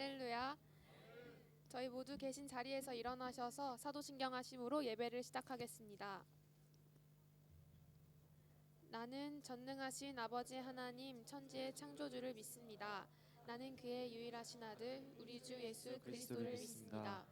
할렐루야. 저희 모두 계신 자리에서 일어나셔서 사도신경 하심으로 예배를 시작하겠습니다. 나는 전능하신 아버지 하나님 천지의 창조주를 믿습니다. 나는 그의 유일하신 아들 우리 주 예수 그리스도를 믿습니다.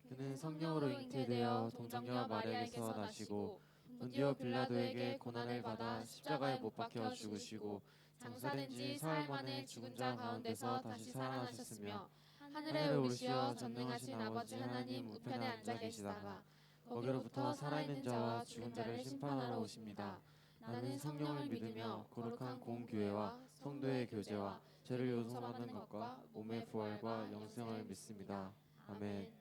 그는 성령으로 잉태되어 동정녀 마리아에게서 나시고 본디오 빌라도에게 고난을 받아 십자가에 못 박혀 죽으시고 장사된 지 사흘 만에 죽은 자 가운데서 다시 살아나셨으며 하늘에 오르시어 전능하신 아버지 하나님 우편에 앉아 계시다가 거기로부터 살아있는 자와 죽은 자를 심판하러 오십니다. 나는 성령을 믿으며 거룩한 공교회와 성도의 교제와 죄를 용서받는 것과 몸의 부활과 영생을 믿습니다. 아멘.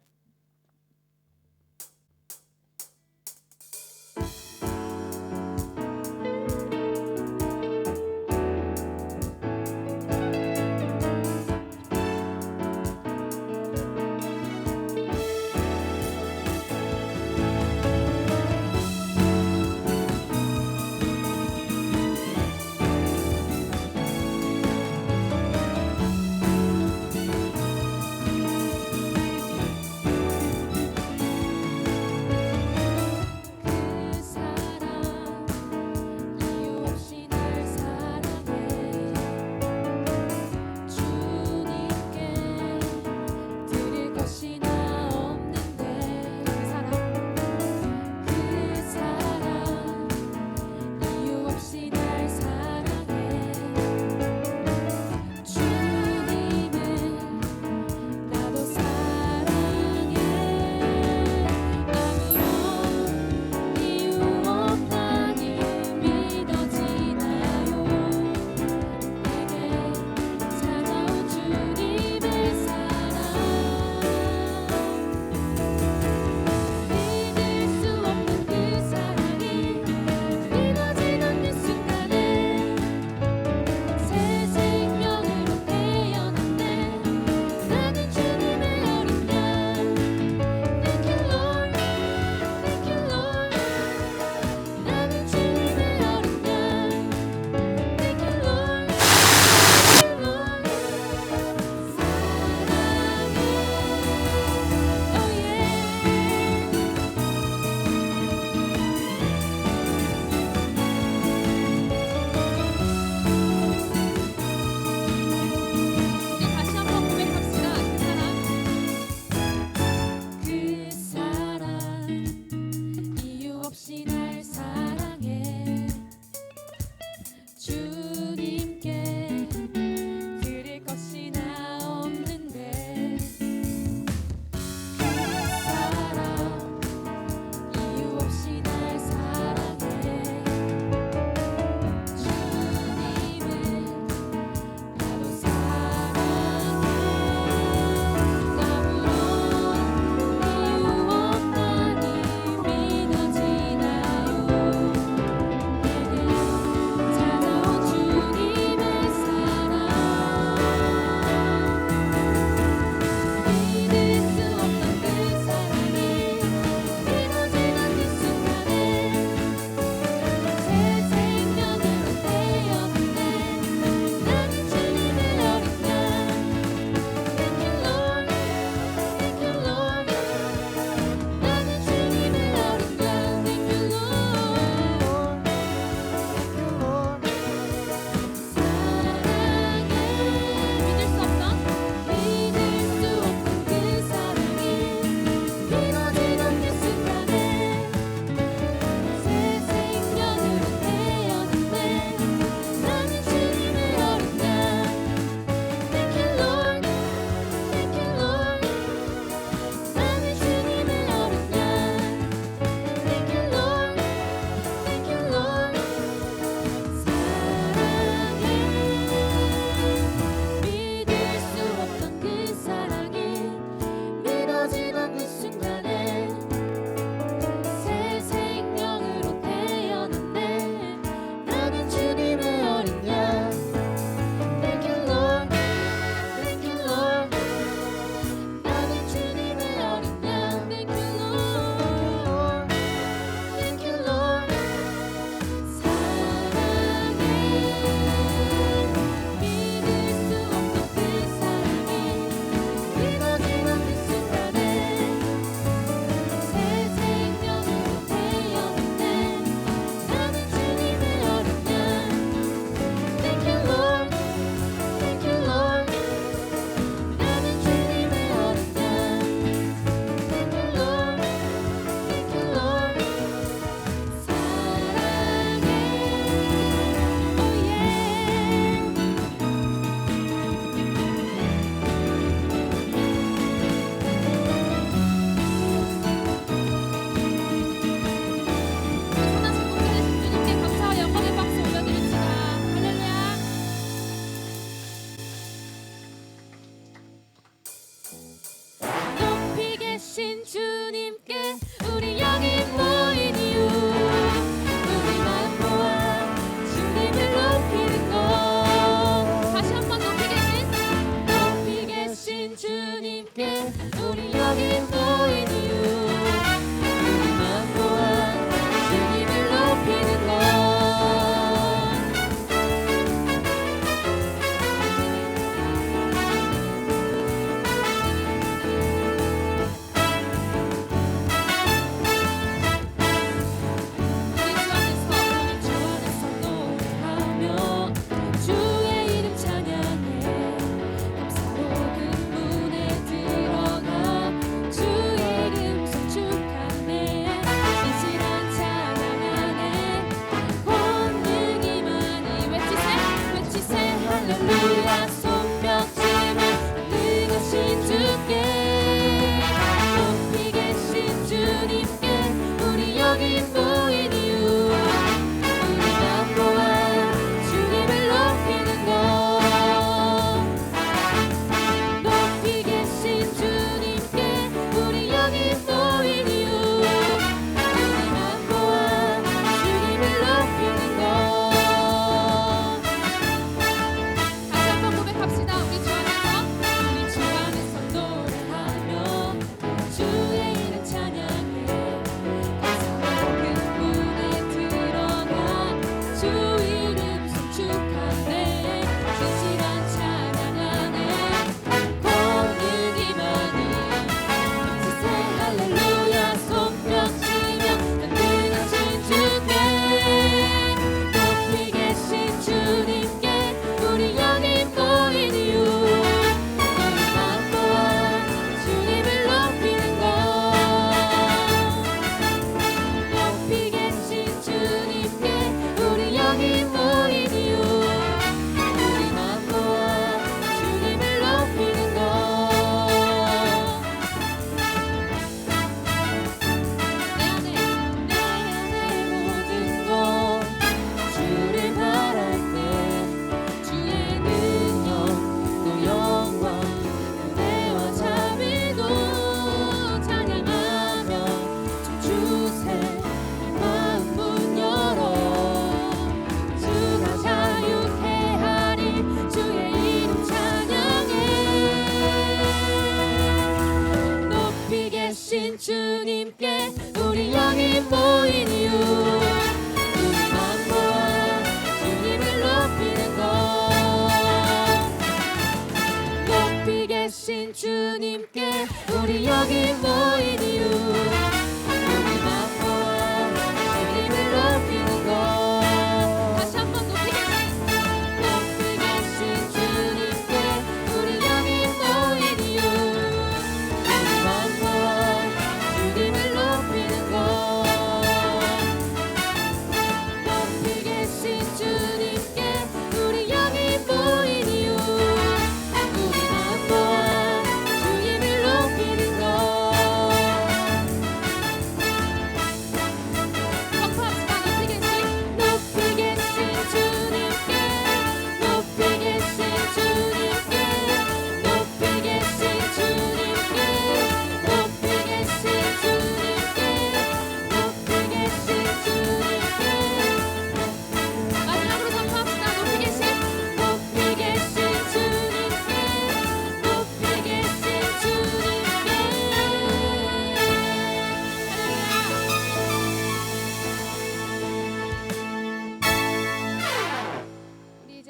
찾아온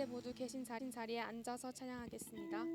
모두 계신 자리에 앉아서 찬양하겠습니다.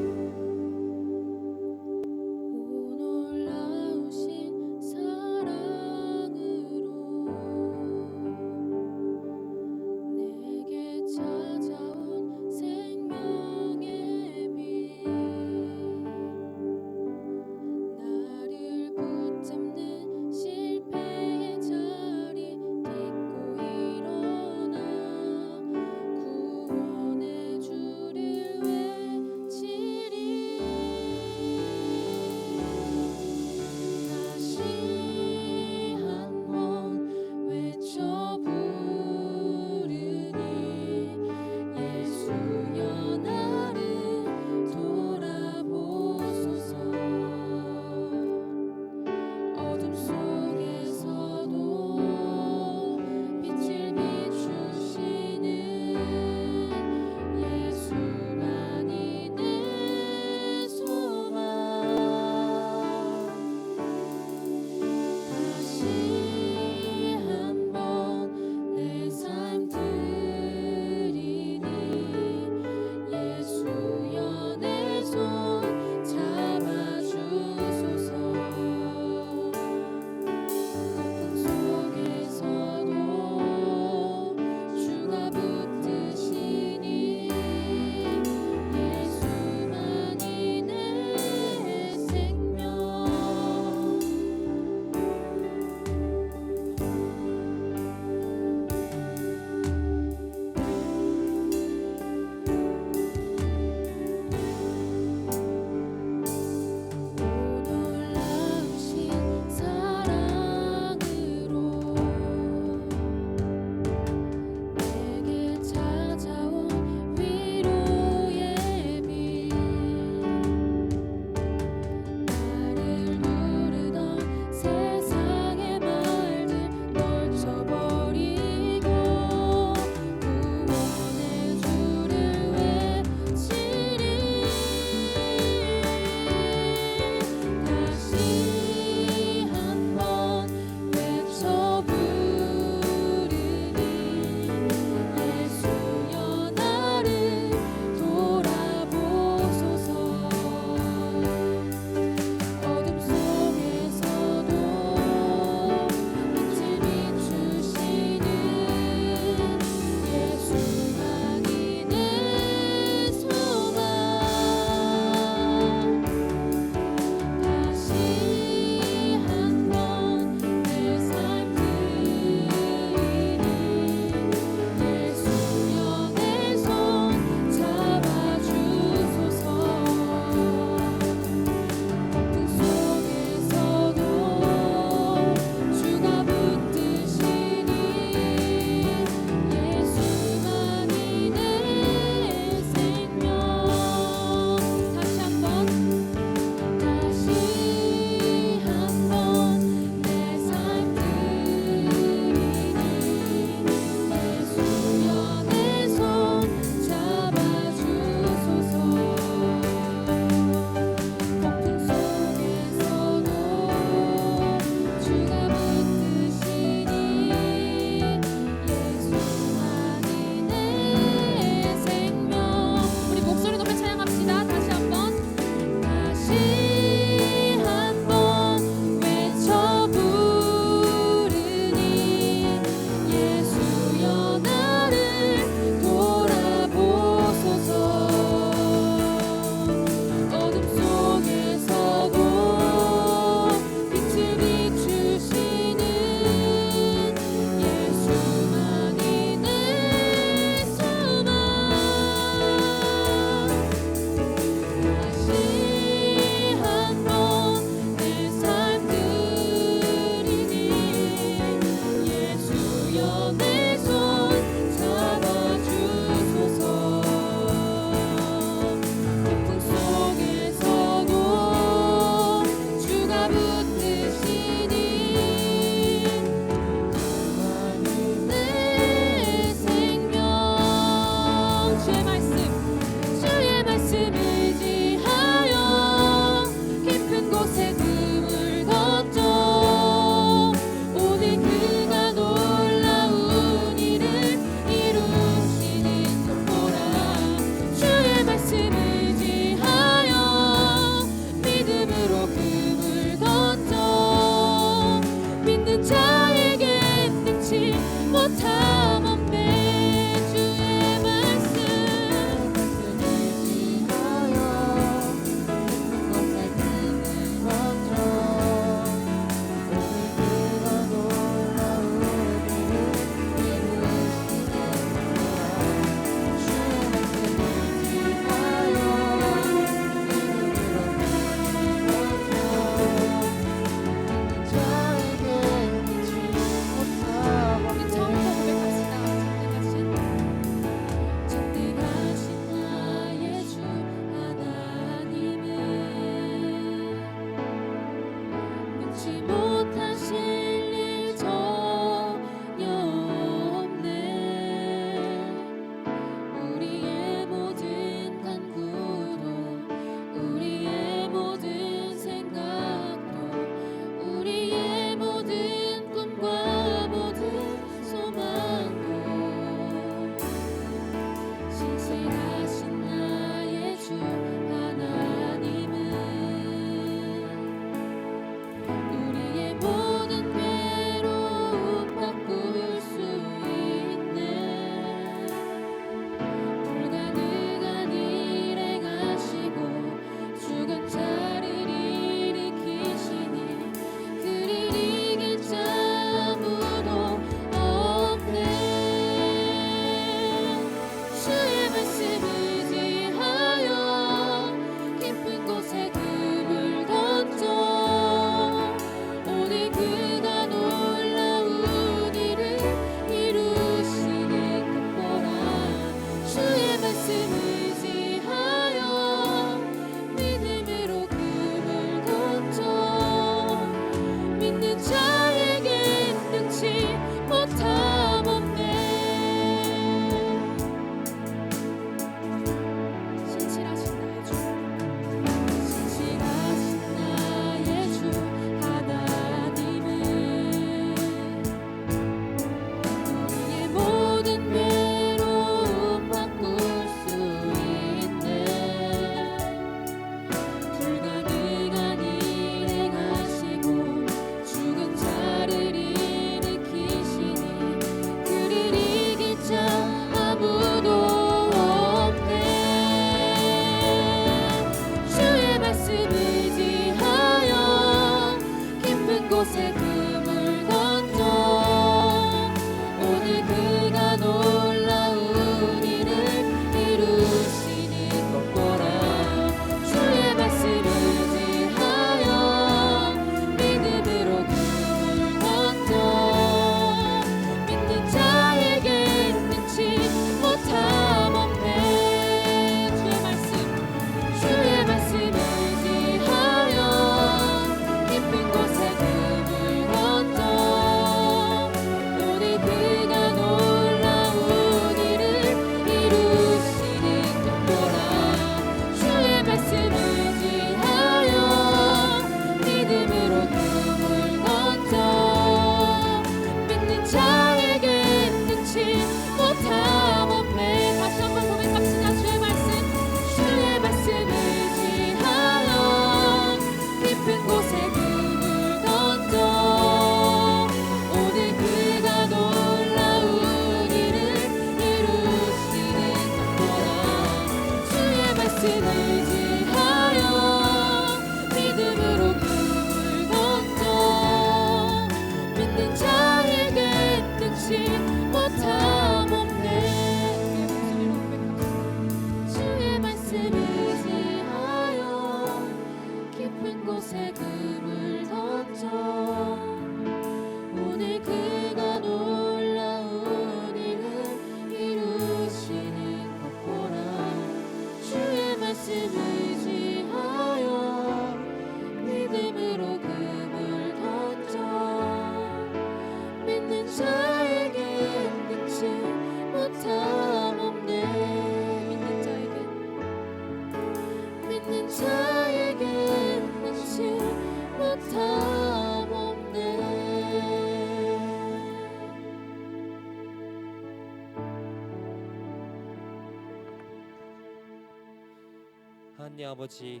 하나님 아버지,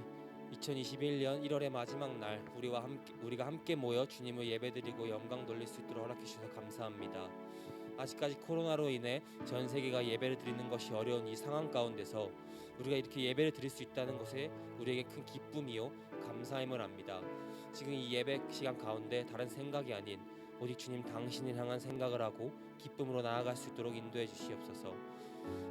2021년 1월의 마지막 날 우리가 함께 모여 주님을 예배드리고 영광 돌릴 수 있도록 허락해 주셔서 감사합니다. 아직까지 코로나로 인해 전 세계가 예배를 드리는 것이 어려운 이 상황 가운데서 우리가 이렇게 예배를 드릴 수 있다는 것에 우리에게 큰 기쁨이요 감사함을 압니다. 지금 이 예배 시간 가운데 다른 생각이 아닌 오직 주님 당신을 향한 생각을 하고 기쁨으로 나아갈 수 있도록 인도해 주시옵소서.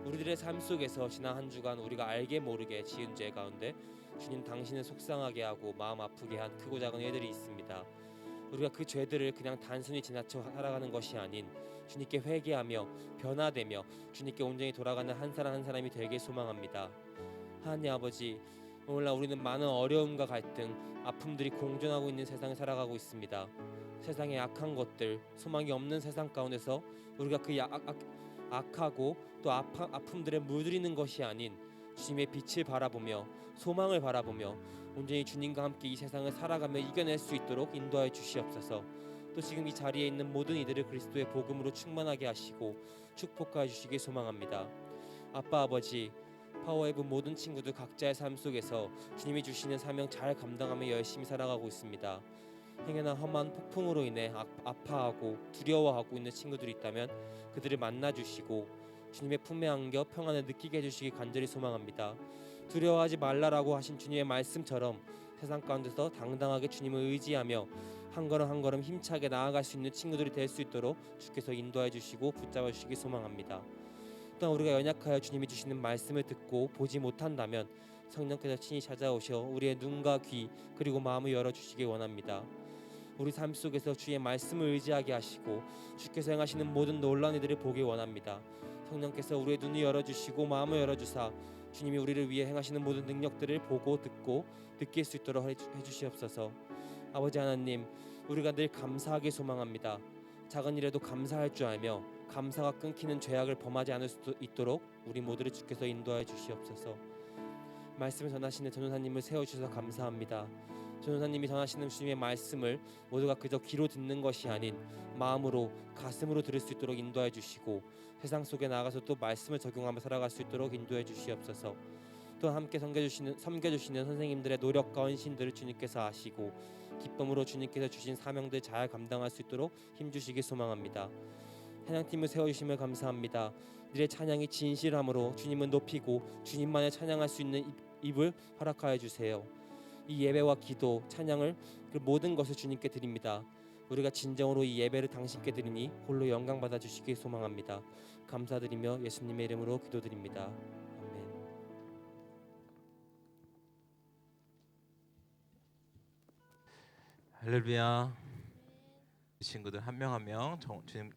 우리들의 삶 속에서 지난 한 주간 우리가 알게 모르게 지은 죄 가운데 주님 당신을 속상하게 하고 마음 아프게 한 크고 작은 죄들이 있습니다. 우리가 그 죄들을 그냥 단순히 지나쳐 살아가는 것이 아닌 주님께 회개하며 변화되며 주님께 온전히 돌아가는 한 사람 한 사람이 되길 소망합니다. 하나님 아버지, 오늘날 우리는 많은 어려움과 갈등, 아픔들이 공존하고 있는 세상을 살아가고 있습니다. 세상의 악한 것들, 소망이 없는 세상 가운데서 우리가 그 악하고 또 아픔들에 물들이는 것이 아닌 주님의 빛을 바라보며 소망을 바라보며 온전히 주님과 함께 이 세상을 살아가며 이겨낼 수 있도록 인도하여 주시옵소서. 또 지금 이 자리에 있는 모든 이들을 그리스도의 복음으로 충만하게 하시고 축복하여 주시길 소망합니다. 아빠 아버지, 파워웨이브 모든 친구들 각자의 삶 속에서 주님이 주시는 사명 잘 감당하며 열심히 살아가고 있습니다. 행여나 험한 폭풍으로 인해 아파하고 두려워하고 있는 친구들이 있다면 그들을 만나주시고 주님의 품에 안겨 평안을 느끼게 해주시기 간절히 소망합니다. 두려워하지 말라라고 하신 주님의 말씀처럼 세상 가운데서 당당하게 주님을 의지하며 한 걸음 한 걸음 힘차게 나아갈 수 있는 친구들이 될 수 있도록 주께서 인도해 주시고 붙잡아 주시기 소망합니다. 또한 우리가 연약하여 주님이 주시는 말씀을 듣고 보지 못한다면 성령께서 친히 찾아오셔 우리의 눈과 귀 그리고 마음을 열어주시기 원합니다. 우리 삶 속에서 주의 말씀을 의지하게 하시고 주께서 행하시는 모든 놀라운 일들을 보기 원합니다. 성령께서 우리의 눈을 열어주시고 마음을 열어주사 주님이 우리를 위해 행하시는 모든 능력들을 보고 듣고 느낄 수 있도록 해주시옵소서. 아버지 하나님, 우리가 늘 감사하게 소망합니다. 작은 일에도 감사할 줄 알며 감사가 끊기는 죄악을 범하지 않을 수 있도록 우리 모두를 주께서 인도하여 주시옵소서. 말씀을 전하시는 전도사님을 세워주셔서 감사합니다. 전도사님이 전하시는 주님의 말씀을 모두가 그저 귀로 듣는 것이 아닌 마음으로 가슴으로 들을 수 있도록 인도해 주시고 세상 속에 나가서 또 말씀을 적용하며 살아갈 수 있도록 인도해 주시옵소서. 또 함께 섬겨주시는 선생님들의 노력과 헌신들을 주님께서 아시고 기쁨으로 주님께서 주신 사명들 잘 감당할 수 있도록 힘주시기 소망합니다. 찬양팀을 세워주심을 감사합니다. 이들의 찬양이 진실함으로 주님을 높이고 주님만을 찬양할 수 있는 입을 허락하여 주세요. 이 예배와 기도, 찬양을 그 모든 것을 주님께 드립니다. 우리가 진정으로 이 예배를 당신께 드리니 홀로 영광 받아 주시길 소망합니다. 감사드리며 예수님의 이름으로 기도드립니다. 아멘. 할렐루야. 친구들 한 명 한 명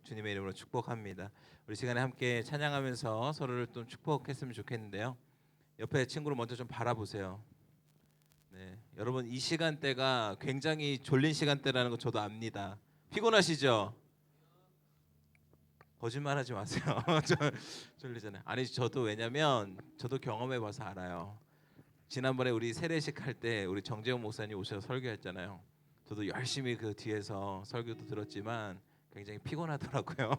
주님의 이름으로 축복합니다. 우리 시간에 함께 찬양하면서 서로를 좀 축복했으면 좋겠는데요. 옆에 친구를 먼저 좀 바라보세요. 네, 여러분 이 시간대가 굉장히 졸린 시간대라는 거 저도 압니다. 피곤하시죠? 거짓말하지 마세요. 졸리잖아요. 아니 저도 왜냐면 저도 경험해봐서 알아요. 지난번에 우리 세례식 할 때 우리 정재용 목사님 오셔서 설교했잖아요. 저도 열심히 그 뒤에서 설교도 들었지만 굉장히 피곤하더라고요.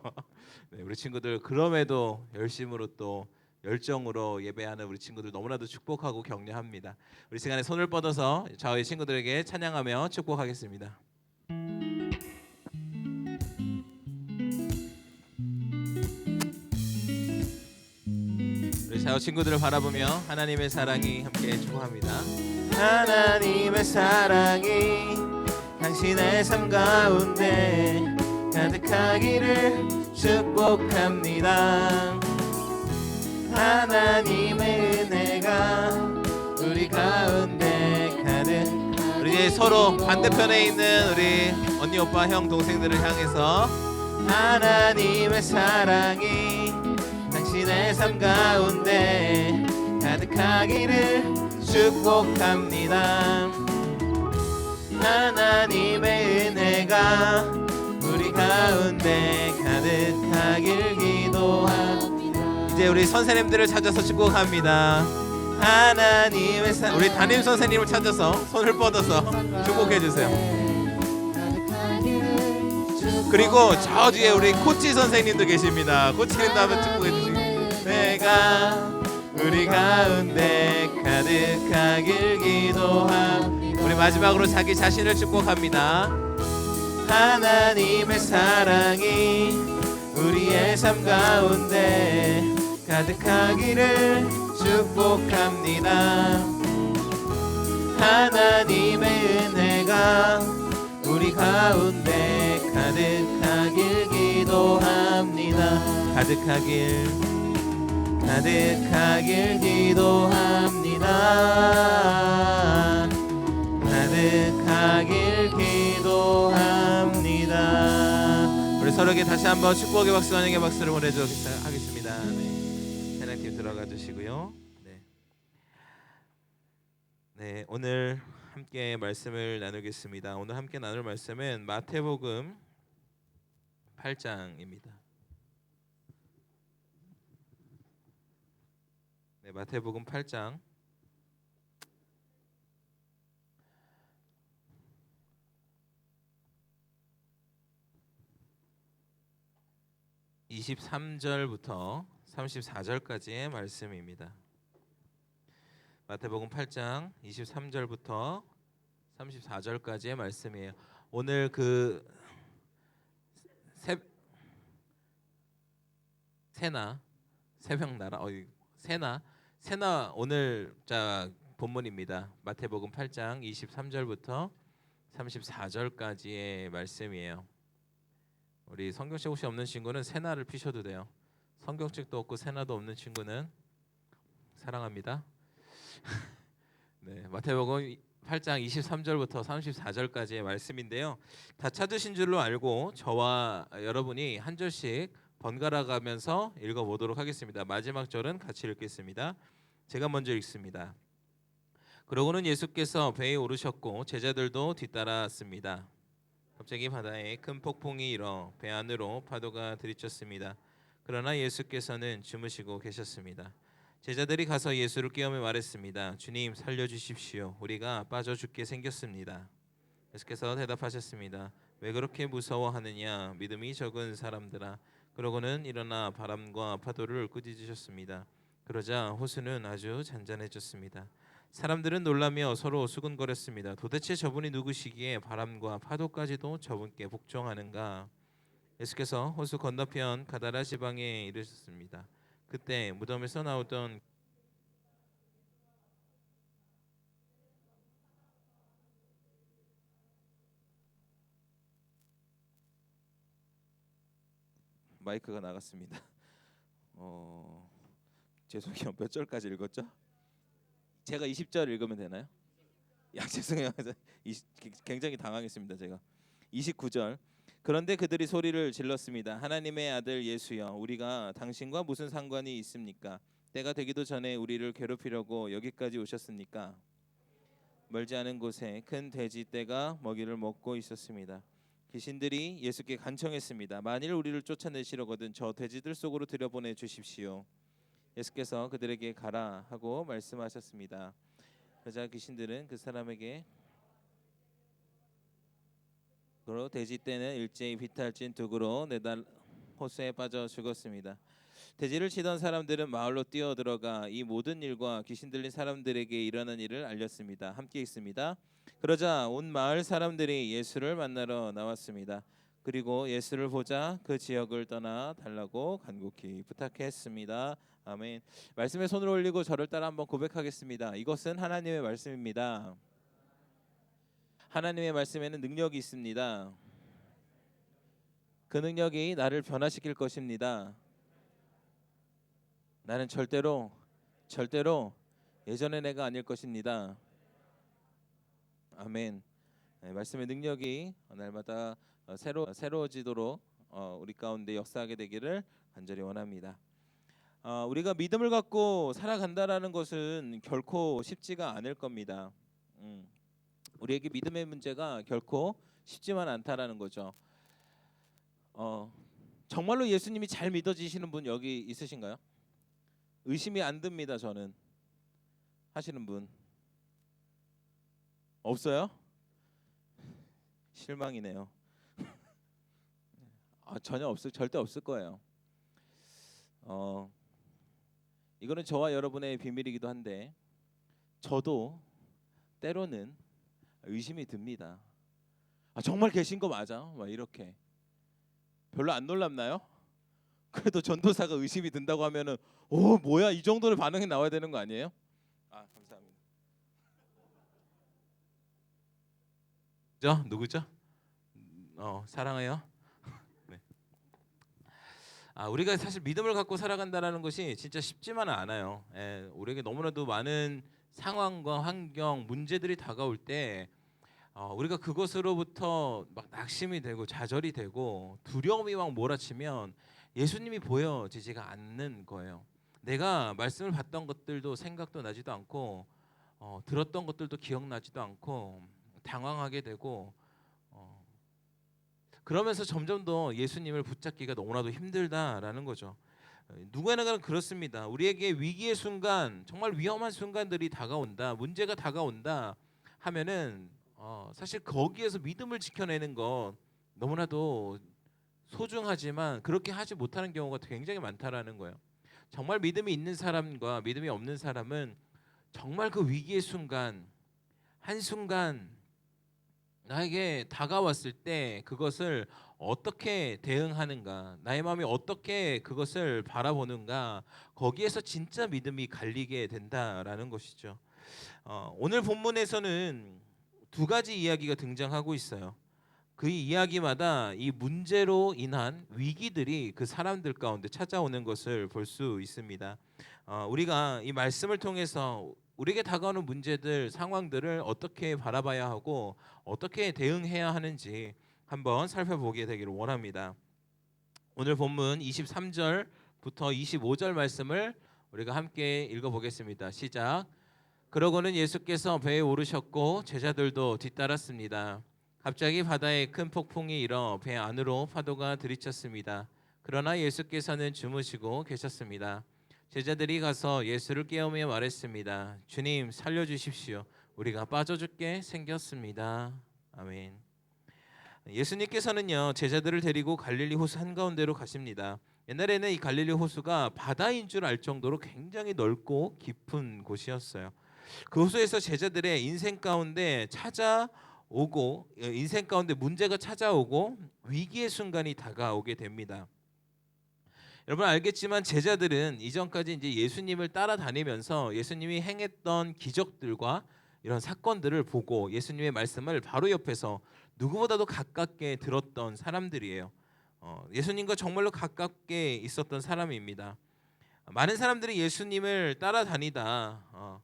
네, 우리 친구들 그럼에도 열심으로 또 열정으로 예배하는 우리 친구들 너무나도 축복하고 격려합니다. 우리 시간에 손을 뻗어서 저희 친구들에게 찬양하며 축복하겠습니다. 우리 자녀 친구들을 바라보며 하나님의 사랑이 함께 축복합니다. 하나님의 사랑이 당신의 삶 가운데 가득하기를 축복합니다. 하나님의 은혜가 우리 가운데 가득. 우리 서로 반대편에 있는 우리 언니 오빠 형 동생들을 향해서 하나님의 사랑이 당신의 삶 가운데 가득하기를 축복합니다. 하나님의 은혜가 우리 가운데 가득하길 기도합니다. 이제 우리 선생님들을 찾아서 축복합니다. 하나님의 우리 담임 선생님을 찾아서 손을 뻗어서 축복해 주세요. 그리고 저 뒤에 우리 코치 선생님도 계십니다. 코치님도 한번 축복해 주시고 내가 우리 가운데 가득하길 기도합니다. 우리 마지막으로 자기 자신을 축복합니다. 하나님의 사랑이 우리의 삶 가운데 가득하기를 축복합니다. 하나님의 은혜가 우리 가운데 가득하길 기도합니다. 가득하길 기도합니다. 가득하길 기도합니다. 우리 서로에게 다시 한번 축복의 박수, 환영의 박수를 보내주도록 하겠습니다. 네, 찬양팀 들어가 주시고요. 네, 오늘 함께 말씀을 나누겠습니다. 오늘 함께 나눌 말씀은 마태복음 8장입니다. 네, 마태복음 8장 23절부터 34절까지의 말씀입니다. 마태복음 8장 23절부터 34절까지의 말씀이에요. 오늘 그 세나 오늘 자 본문입니다. 마태복음 8장 23절부터 34절까지의 말씀이에요. 우리 성경책 혹시 없는 친구는 세나를 피셔도 돼요. 성경책도 없고 세나도 없는 친구는 사랑합니다. 네, 마태복음 8장 23절부터 34절까지의 말씀인데요. 다 찾으신 줄로 알고 저와 여러분이 한 절씩 번갈아 가면서 읽어보도록 하겠습니다. 마지막 절은 같이 읽겠습니다. 제가 먼저 읽습니다. 그러고는 예수께서 배에 오르셨고 제자들도 뒤따랐습니다. 갑자기 바다에 큰 폭풍이 일어 배 안으로 파도가 들이쳤습니다. 그러나 예수께서는 주무시고 계셨습니다. 제자들이 가서 예수를 깨우며 말했습니다. 주님, 살려주십시오. 우리가 빠져 죽게 생겼습니다. 예수께서 대답하셨습니다. 왜 그렇게 무서워하느냐? 믿음이 적은 사람들아. 그러고는 일어나 바람과 파도를 꾸짖으셨습니다. 그러자 호수는 아주 잔잔해졌습니다. 사람들은 놀라며 서로 수군거렸습니다. 도대체 저분이 누구시기에 바람과 파도까지도 저분께 복종하는가? 예수께서 호수 건너편 가다라 지방에 이르셨습니다. 그때 무덤에서 나오던 마이크가 나갔습니다. 죄송해요. 몇 절까지 읽었죠? 제가 20절 읽으면 되나요? 야, 죄송해요. 굉장히 당황했습니다. 제가 29절. 그런데 그들이 소리를 질렀습니다. 하나님의 아들 예수여, 우리가 당신과 무슨 상관이 있습니까? 때가 되기도 전에 우리를 괴롭히려고 여기까지 오셨습니까? 멀지 않은 곳에 큰 돼지 떼가 먹이를 먹고 있었습니다. 귀신들이 예수께 간청했습니다. 만일 우리를 쫓아내시려거든 저 돼지들 속으로 들여보내 주십시오. 예수께서 그들에게 가라 하고 말씀하셨습니다. 그러자 귀신들은 그 사람에게 돼지 떼는 일제히 비탈진 둑으로 내달 호수에 빠져 죽었습니다. 돼지를 치던 사람들은 마을로 뛰어들어가 이 모든 일과 귀신 들린 사람들에게 일어난 일을 알렸습니다. 함께 읽습니다. 그러자 온 마을 사람들이 예수를 만나러 나왔습니다. 그리고 예수를 보자 그 지역을 떠나 달라고 간곡히 부탁했습니다. 아멘. 말씀에 손을 올리고 저를 따라 한번 고백하겠습니다. 이것은 하나님의 말씀입니다. 하나님의 말씀에는 능력이 있습니다. 그 능력이 나를 변화시킬 것입니다. 나는 절대로 예전의 내가 아닐 것입니다. 아멘. 네, 말씀의 능력이 날마다 새로워지도록 우리 가운데 역사하게 되기를 간절히 원합니다. 우리가 믿음을 갖고 살아간다라는 것은 결코 쉽지가 않을 겁니다. 우리에게 믿음의 문제가 결코 쉽지만 않다라는 거죠. 정말로 예수님이 잘 믿어지시는 분 여기 있으신가요? 의심이 안 듭니다. 저는 하시는 분 없어요? 실망이네요. 절대 없을 거예요. 이거는 저와 여러분의 비밀이기도 한데 저도 때로는 의심이 듭니다. 아, 정말 계신 거 맞아? 막 이렇게. 별로 안 놀랍나요? 그래도 전도사가 의심이 든다고 하면은 오 뭐야 이 정도는 반응이 나와야 되는 거 아니에요? 아 감사합니다. 누구죠? 사랑해요. 네. 우리가 사실 믿음을 갖고 살아간다라는 것이 진짜 쉽지만은 않아요. 우리에게 너무나도 많은 상황과 환경, 문제들이 다가올 때 우리가 그것으로부터 막 낙심이 되고 좌절이 되고 두려움이 막 몰아치면 예수님이 보여지지가 않는 거예요. 내가 말씀을 받던 것들도 생각도 나지도 않고 들었던 것들도 기억나지도 않고 당황하게 되고 그러면서 점점 더 예수님을 붙잡기가 너무나도 힘들다라는 거죠. 누구나 그렇습니다. 우리에게 위기의 순간, 정말 위험한 순간들이 다가온다, 문제가 다가온다 하면은 사실 거기에서 믿음을 지켜내는 건 너무나도 소중하지만 그렇게 하지 못하는 경우가 굉장히 많다라는 거예요. 정말 믿음이 있는 사람과 믿음이 없는 사람은 정말 그 위기의 순간 한순간 나에게 다가왔을 때 그것을 어떻게 대응하는가, 나의 마음이 어떻게 그것을 바라보는가, 거기에서 진짜 믿음이 갈리게 된다라는 것이죠. 오늘 본문에서는 두 가지 이야기가 등장하고 있어요. 그 이야기마다 이 문제로 인한 위기들이 그 사람들 가운데 찾아오는 것을 볼 수 있습니다. 우리가 이 말씀을 통해서 우리에게 다가오는 문제들, 상황들을 어떻게 바라봐야 하고 어떻게 대응해야 하는지 한번 살펴보게 되기를 원합니다. 오늘 본문 23절부터 25절 말씀을 우리가 함께 읽어보겠습니다. 시작. 그러고는 예수께서 배에 오르셨고 제자들도 뒤따랐습니다. 갑자기 바다에 큰 폭풍이 일어 배 안으로 파도가 들이쳤습니다. 그러나 예수께서는 주무시고 계셨습니다. 제자들이 가서 예수를 깨우며 말했습니다. 주님 살려주십시오. 우리가 빠져 죽게 생겼습니다. 아멘. 예수님께서는요 제자들을 데리고 갈릴리 호수 한가운데로 가십니다. 옛날에는 이 갈릴리 호수가 바다인 줄 알 정도로 굉장히 넓고 깊은 곳이었어요. 그 호수에서 제자들의 인생 가운데 인생 가운데 문제가 찾아오고 위기의 순간이 다가오게 됩니다. 여러분 알겠지만 제자들은 이전까지 이제 예수님을 따라다니면서 예수님이 행했던 기적들과 이런 사건들을 보고 예수님의 말씀을 바로 옆에서 누구보다도 가깝게 들었던 사람들이에요. 예수님과 정말로 가깝게 있었던 사람입니다. 많은 사람들이 예수님을 따라다니다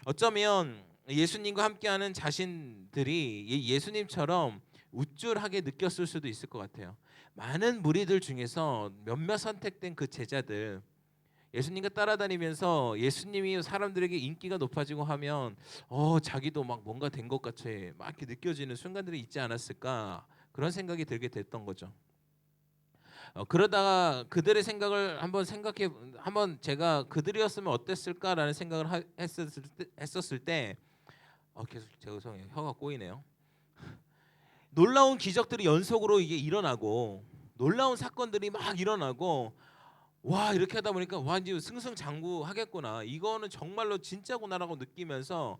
어쩌면 예수님과 함께하는 자신들이 예수님처럼 우쭐하게 느꼈을 수도 있을 것 같아요. 많은 무리들 중에서 몇몇 선택된 그 제자들, 예수님과 따라다니면서 예수님이 사람들에게 인기가 높아지고 하면 자기도 막 뭔가 된 것 같이 막 이렇게 느껴지는 순간들이 있지 않았을까, 그런 생각이 들게 됐던 거죠. 그러다가 그들의 생각을 한번 제가 그들이었으면 어땠을까라는 생각을 했었을 때 계속 죄송해요, 혀가 꼬이네요. 놀라운 기적들이 연속으로 이게 일어나고 놀라운 사건들이 막 일어나고 와 이렇게 하다 보니까 와 이제 승승장구하겠구나, 이거는 정말로 진짜구나라고 느끼면서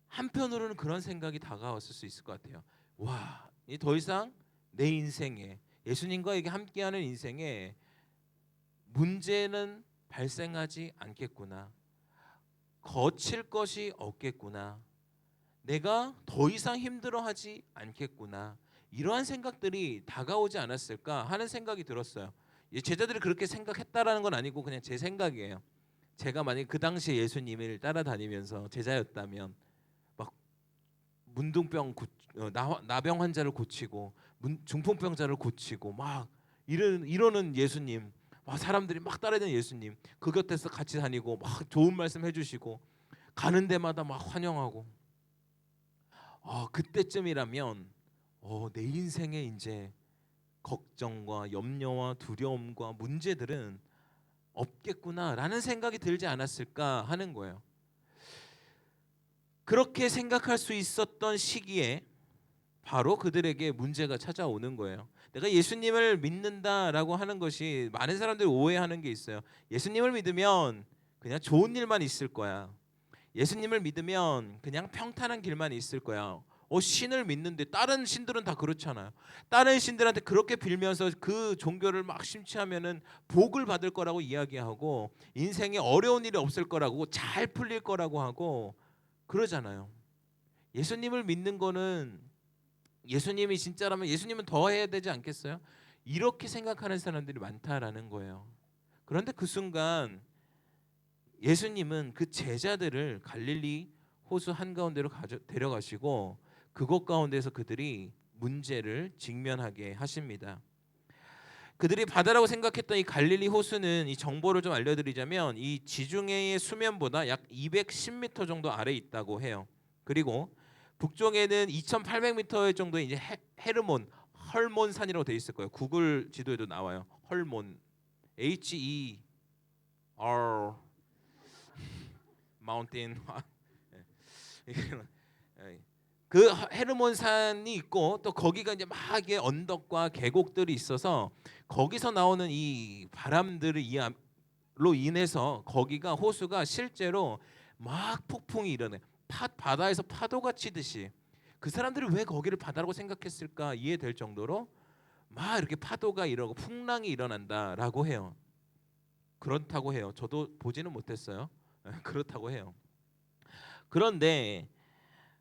한편으로는 그런 생각이 다가왔을 수 있을 것 같아요. 와, 이 더 이상 내 인생에 예수님과 이게 함께하는 인생에 문제는 발생하지 않겠구나, 거칠 것이 없겠구나, 내가 더 이상 힘들어하지 않겠구나, 이러한 생각들이 다가오지 않았을까 하는 생각이 들었어요. 제자들이 그렇게 생각했다라는 건 아니고 그냥 제 생각이에요. 제가 만약 그 당시에 예수님을 따라다니면서 제자였다면 막 나병 환자를 고치고 중풍병자를 고치고 막 이러는 예수님, 사람들이 막 따라다니는 예수님, 그 곁에서 같이 다니고 막 좋은 말씀 해주시고 가는 데마다 막 환영하고 그때쯤이라면 내 인생에 이제 걱정과 염려와 두려움과 문제들은 없겠구나라는 생각이 들지 않았을까 하는 거예요. 그렇게 생각할 수 있었던 시기에 바로 그들에게 문제가 찾아오는 거예요. 내가 예수님을 믿는다라고 하는 것이 많은 사람들이 오해하는 게 있어요. 예수님을 믿으면 그냥 좋은 일만 있을 거야. 예수님을 믿으면 그냥 평탄한 길만 있을 거야. 신을 믿는데 다른 신들은 다 그렇잖아요. 다른 신들한테 그렇게 빌면서 그 종교를 막 심취하면은 복을 받을 거라고 이야기하고 인생에 어려운 일이 없을 거라고 잘 풀릴 거라고 하고 그러잖아요. 예수님을 믿는 거는 예수님이 진짜라면 예수님은 더 해야 되지 않겠어요? 이렇게 생각하는 사람들이 많다라는 거예요. 그런데 그 순간 예수님은 그 제자들을 갈릴리 호수 한가운데로 데려가시고 그곳 가운데서 그들이 문제를 직면하게 하십니다. 그들이 바다라고 생각했던 이 갈릴리 호수는 이 정보를 좀 알려드리자면 이 지중해의 수면보다 약 210m 정도 아래에 있다고 해요. 그리고 북쪽에는 2,800m 정도의 이제 헐몬 산이라고 되어 있을 거예요. 구글 지도에도 나와요. 헐몬, HER 마운틴. 그 헤르몬 산이 있고 또 거기가 이제 막 이게 언덕과 계곡들이 있어서 거기서 나오는 이 바람들로 인해서 거기가 호수가 실제로 막 폭풍이 일어나요. 바다에서 파도가 치듯이. 그 사람들이 왜 거기를 바다라고 생각했을까 이해될 정도로 막 이렇게 파도가 일어나고 풍랑이 일어난다라고 해요. 그렇다고 해요. 저도 보지는 못했어요. 그렇다고 해요. 그런데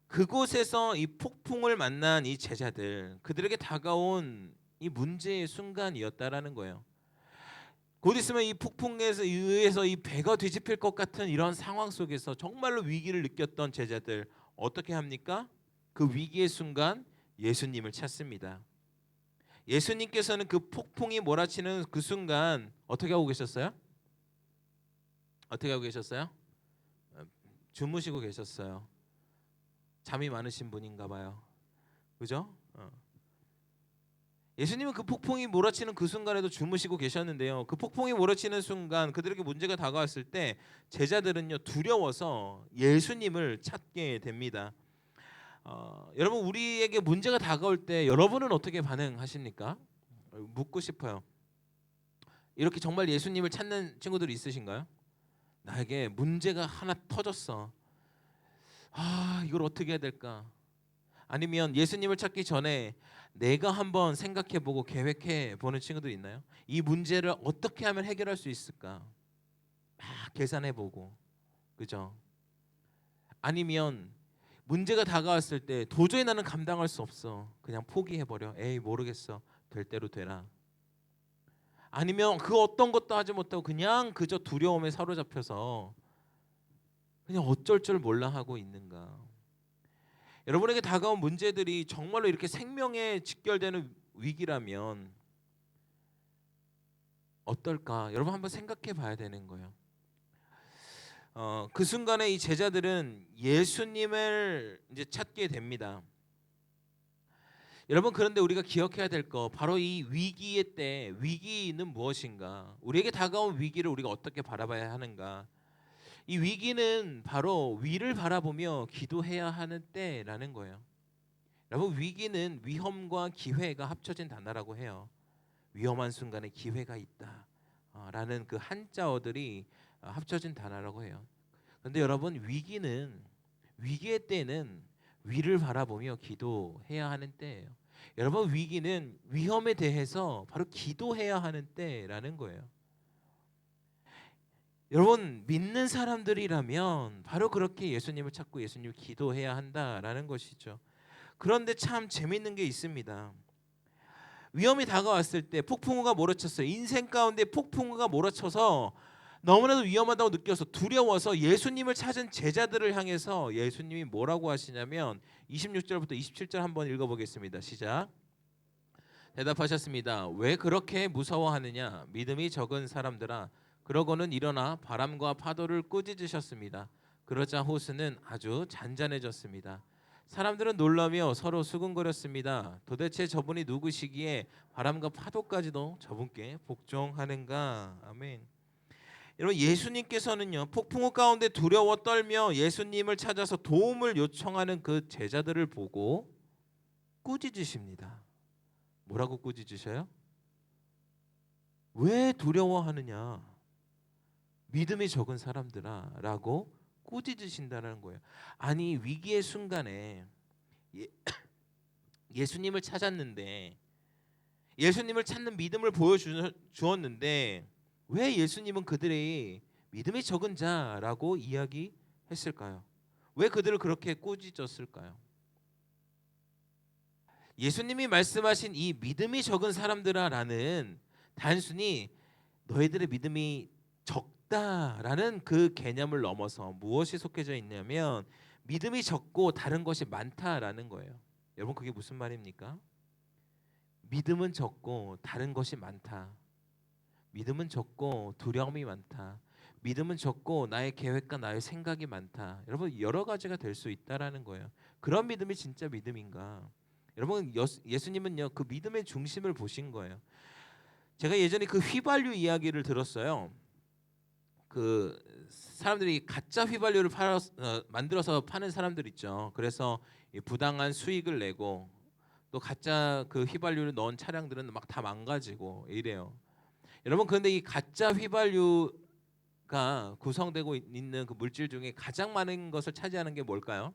그곳에서 이 폭풍을 만난 이 제자들, 그들에게 다가온 이 문제의 순간이었다라는 거예요. 곧 있으면 이 폭풍에 의해서 이 배가 뒤집힐 것 같은 이런 상황 속에서 정말로 위기를 느꼈던 제자들 어떻게 합니까? 그 위기의 순간 예수님을 찾습니다. 예수님께서는 그 폭풍이 몰아치는 그 순간 어떻게 하고 계셨어요? 어떻게 하고 계셨어요? 주무시고 계셨어요. 잠이 많으신 분인가 봐요. 그죠? 예수님은 그 폭풍이 몰아치는 그 순간에도 주무시고 계셨는데요. 그 폭풍이 몰아치는 순간 그들에게 문제가 다가왔을 때 제자들은요 두려워서 예수님을 찾게 됩니다. 여러분 우리에게 문제가 다가올 때 여러분은 어떻게 반응하십니까? 묻고 싶어요. 이렇게 정말 예수님을 찾는 친구들이 있으신가요? 나에게 문제가 하나 터졌어. 이걸 어떻게 해야 될까? 아니면 예수님을 찾기 전에 내가 한번 생각해보고 계획해보는 친구들 있나요? 이 문제를 어떻게 하면 해결할 수 있을까? 막 계산해보고, 그죠? 아니면 문제가 다가왔을 때 도저히 나는 감당할 수 없어. 그냥 포기해버려. 에이 모르겠어. 될 대로 되라. 아니면 그 어떤 것도 하지 못하고 그냥 그저 두려움에 사로잡혀서 그냥 어쩔 줄 몰라 하고 있는가? 여러분에게 다가온 문제들이 정말로 이렇게 생명에 직결되는 위기라면 어떨까? 여러분 한번 생각해 봐야 되는 거예요. 그 순간에 이 제자들은 예수님을 이제 찾게 됩니다. 여러분 그런데 우리가 기억해야 될 거 바로 이 위기의 때 위기는 무엇인가? 우리에게 다가온 위기를 우리가 어떻게 바라봐야 하는가? 이 위기는 바로 위를 바라보며 기도해야 하는 때라는 거예요. 여러분 위기는 위험과 기회가 합쳐진 단어라고 해요. 위험한 순간에 기회가 있다 라는 그 한자어들이 합쳐진 단어라고 해요. 그런데 여러분 위기의 때는 위를 바라보며 기도해야 하는 때예요. 여러분 위기는 위험에 대해서 바로 기도해야 하는 때라는 거예요. 여러분 믿는 사람들이라면 바로 그렇게 예수님을 찾고 예수님을 기도해야 한다라는 것이죠. 그런데 참 재밌는 게 있습니다. 위험이 다가왔을 때 폭풍우가 몰아쳤어요. 인생 가운데 폭풍우가 몰아쳐서 너무나도 위험하다고 느껴서 두려워서 예수님을 찾은 제자들을 향해서 예수님이 뭐라고 하시냐면 26절부터 27절 한번 읽어보겠습니다. 시작. 대답하셨습니다. 왜 그렇게 무서워하느냐? 믿음이 적은 사람들아. 그러고는 일어나 바람과 파도를 꾸짖으셨습니다. 그러자 호수는 아주 잔잔해졌습니다. 사람들은 놀라며 서로 수군거렸습니다. 도대체 저분이 누구시기에 바람과 파도까지도 저분께 복종하는가? 아멘. 여러분 예수님께서는요 폭풍우 가운데 두려워 떨며 예수님을 찾아서 도움을 요청하는 그 제자들을 보고 꾸짖으십니다. 뭐라고 꾸짖으셔요? 왜 두려워하느냐? 믿음이 적은 사람들아 라고 꾸짖으신다는 거예요. 아니 위기의 순간에 예수님을 찾았는데 예수님을 찾는 믿음을 보여주었는데 왜 예수님은 그들의 믿음이 적은 자라고 이야기했을까요? 왜 그들을 그렇게 꾸짖었을까요? 예수님이 말씀하신 이 믿음이 적은 사람들아라는 단순히 너희들의 믿음이 적다라는 그 개념을 넘어서 무엇이 속해져 있냐면 믿음이 적고 다른 것이 많다라는 거예요. 여러분 그게 무슨 말입니까? 믿음은 적고 다른 것이 많다. 믿음은 적고 두려움이 많다. 믿음은 적고 나의 계획과 나의 생각이 많다. 여러분 여러 가지가 될 수 있다라는 거예요. 그런 믿음이 진짜 믿음인가? 여러분 예수님은요 그 믿음의 중심을 보신 거예요. 제가 예전에 그 휘발유 이야기를 들었어요. 그 사람들이 가짜 휘발유를 만들어서 파는 사람들 있죠. 그래서 부당한 수익을 내고 또 가짜 그 휘발유를 넣은 차량들은 막 다 망가지고 이래요. 여러분 그런데 이 가짜 휘발유가 구성되고 있는 그 물질 중에 가장 많은 것을 차지하는 게 뭘까요?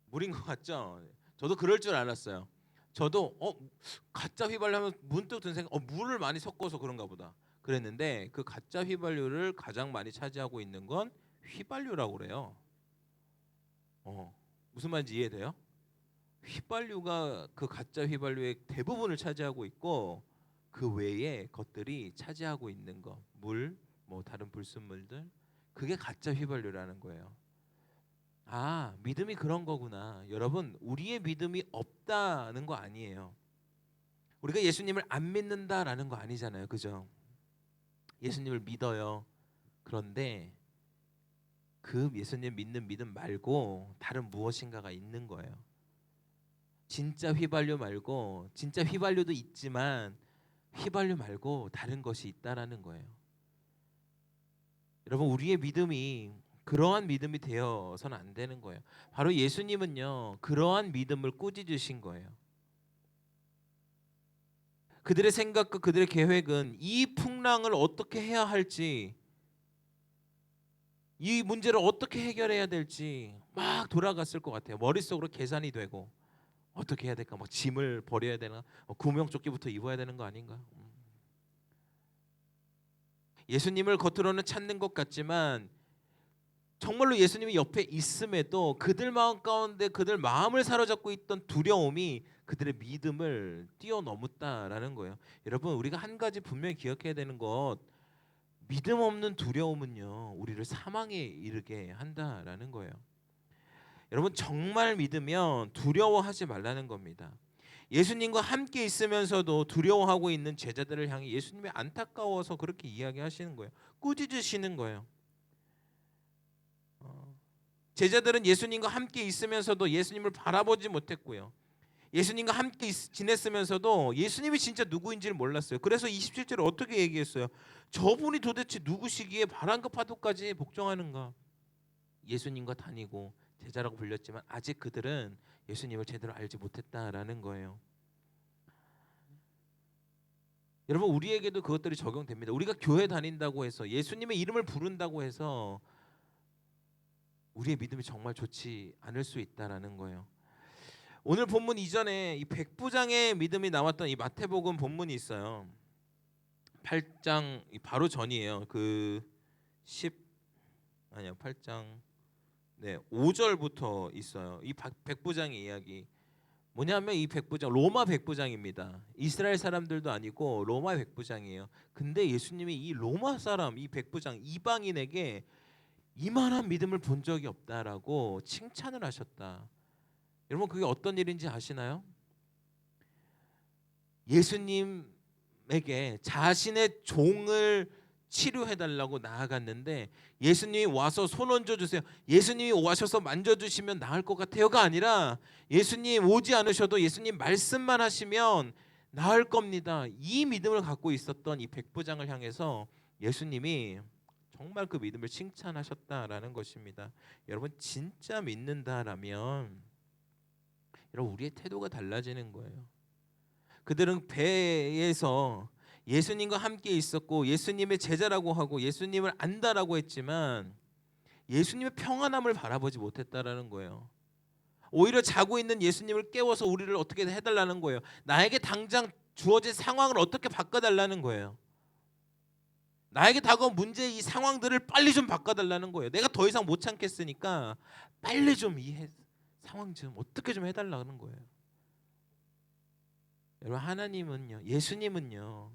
물인 것 같죠? 저도 그럴 줄 알았어요. 저도 가짜 휘발유 하면 문득 든 생각, 물을 많이 섞어서 그런가 보다. 그랬는데 그 가짜 휘발유를 가장 많이 차지하고 있는 건 휘발유라고 그래요. 무슨 말인지 이해돼요? 휘발유가 그 가짜 휘발유의 대부분을 차지하고 있고 그 외에 것들이 차지하고 있는 거, 물, 뭐 다른 불순물들, 그게 가짜 휘발유라는 거예요. 아, 믿음이 그런 거구나. 여러분, 우리의 믿음이 없다는 거 아니에요. 우리가 예수님을 안 믿는다라는 거 아니잖아요. 그죠? 예수님을 믿어요. 그런데 그 예수님 믿는 믿음 말고 다른 무엇인가가 있는 거예요. 진짜 휘발유 말고, 진짜 휘발유도 있지만 휘발유 말고 다른 것이 있다라는 거예요. 여러분, 우리의 믿음이 그러한 믿음이 되어서는 안 되는 거예요. 바로 예수님은요 그러한 믿음을 꾸짖으신 거예요. 그들의 생각과 그들의 계획은 이 풍랑을 어떻게 해야 할지, 이 문제를 어떻게 해결해야 될지 막 돌아갔을 것 같아요. 머릿속으로 계산이 되고 어떻게 해야 될까? 뭐 짐을 버려야 되나? 구명조끼부터 입어야 되는 거 아닌가? 예수님을 겉으로는 찾는 것 같지만 정말로 예수님이 옆에 있음에도 그들 마음 가운데 그들 마음을 사로잡고 있던 두려움이 그들의 믿음을 뛰어넘었다라는 거예요. 여러분 우리가 한 가지 분명히 기억해야 되는 것, 믿음 없는 두려움은요 우리를 사망에 이르게 한다라는 거예요. 여러분 정말 믿으면 두려워하지 말라는 겁니다. 예수님과 함께 있으면서도 두려워하고 있는 제자들을 향해 예수님이 안타까워서 그렇게 이야기하시는 거예요. 꾸짖으시는 거예요. 제자들은 예수님과 함께 있으면서도 예수님을 바라보지 못했고요. 예수님과 함께 지냈으면서도 예수님이 진짜 누구인지를 몰랐어요. 그래서 27절에 어떻게 얘기했어요? 저분이 도대체 누구시기에 바람과 파도까지 복종하는가? 예수님과 다니고 제자라고 불렸지만 아직 그들은 예수님을 제대로 알지 못했다라는 거예요. 여러분 우리에게도 그것들이 적용됩니다. 우리가 교회 다닌다고 해서 예수님의 이름을 부른다고 해서 우리의 믿음이 정말 좋지 않을 수 있다라는 거예요. 오늘 본문 이전에 이 백부장의 믿음이 나왔던 이 마태복음 본문이 있어요. 8장 바로 전이에요. 그 8장 5절부터 있어요. 이 백부장의 이야기. 뭐냐면 이 백부장 로마 백부장입니다. 이스라엘 사람들도 아니고 로마 백부장이에요. 근데 예수님이 이 로마 사람 이 백부장 이방인에게 이만한 믿음을 본 적이 없다라고 칭찬을 하셨다. 여러분 그게 어떤 일인지 아시나요? 예수님에게 자신의 종을 치료해달라고 나아갔는데 예수님이 와서 손 얹어주세요, 예수님이 오셔서 만져주시면 나을 것 같아요가 아니라 예수님 오지 않으셔도 예수님 말씀만 하시면 나을 겁니다. 이 믿음을 갖고 있었던 이 백부장을 향해서 예수님이 정말 그 믿음을 칭찬하셨다라는 것입니다. 여러분 진짜 믿는다라면 여러분 우리의 태도가 달라지는 거예요. 그들은 배에서 예수님과 함께 있었고 예수님의 제자라고 하고 예수님을 안다라고 했지만 예수님의 평안함을 바라보지 못했다라는 거예요. 오히려 자고 있는 예수님을 깨워서 우리를 어떻게 해달라는 거예요. 나에게 당장 주어진 상황을 어떻게 바꿔달라는 거예요. 나에게 다가온 문제 이 상황들을 빨리 좀 바꿔달라는 거예요. 내가 더 이상 못 참겠으니까 빨리 좀 이 상황 좀 어떻게 좀 해달라는 거예요. 여러분 하나님은요, 예수님은요,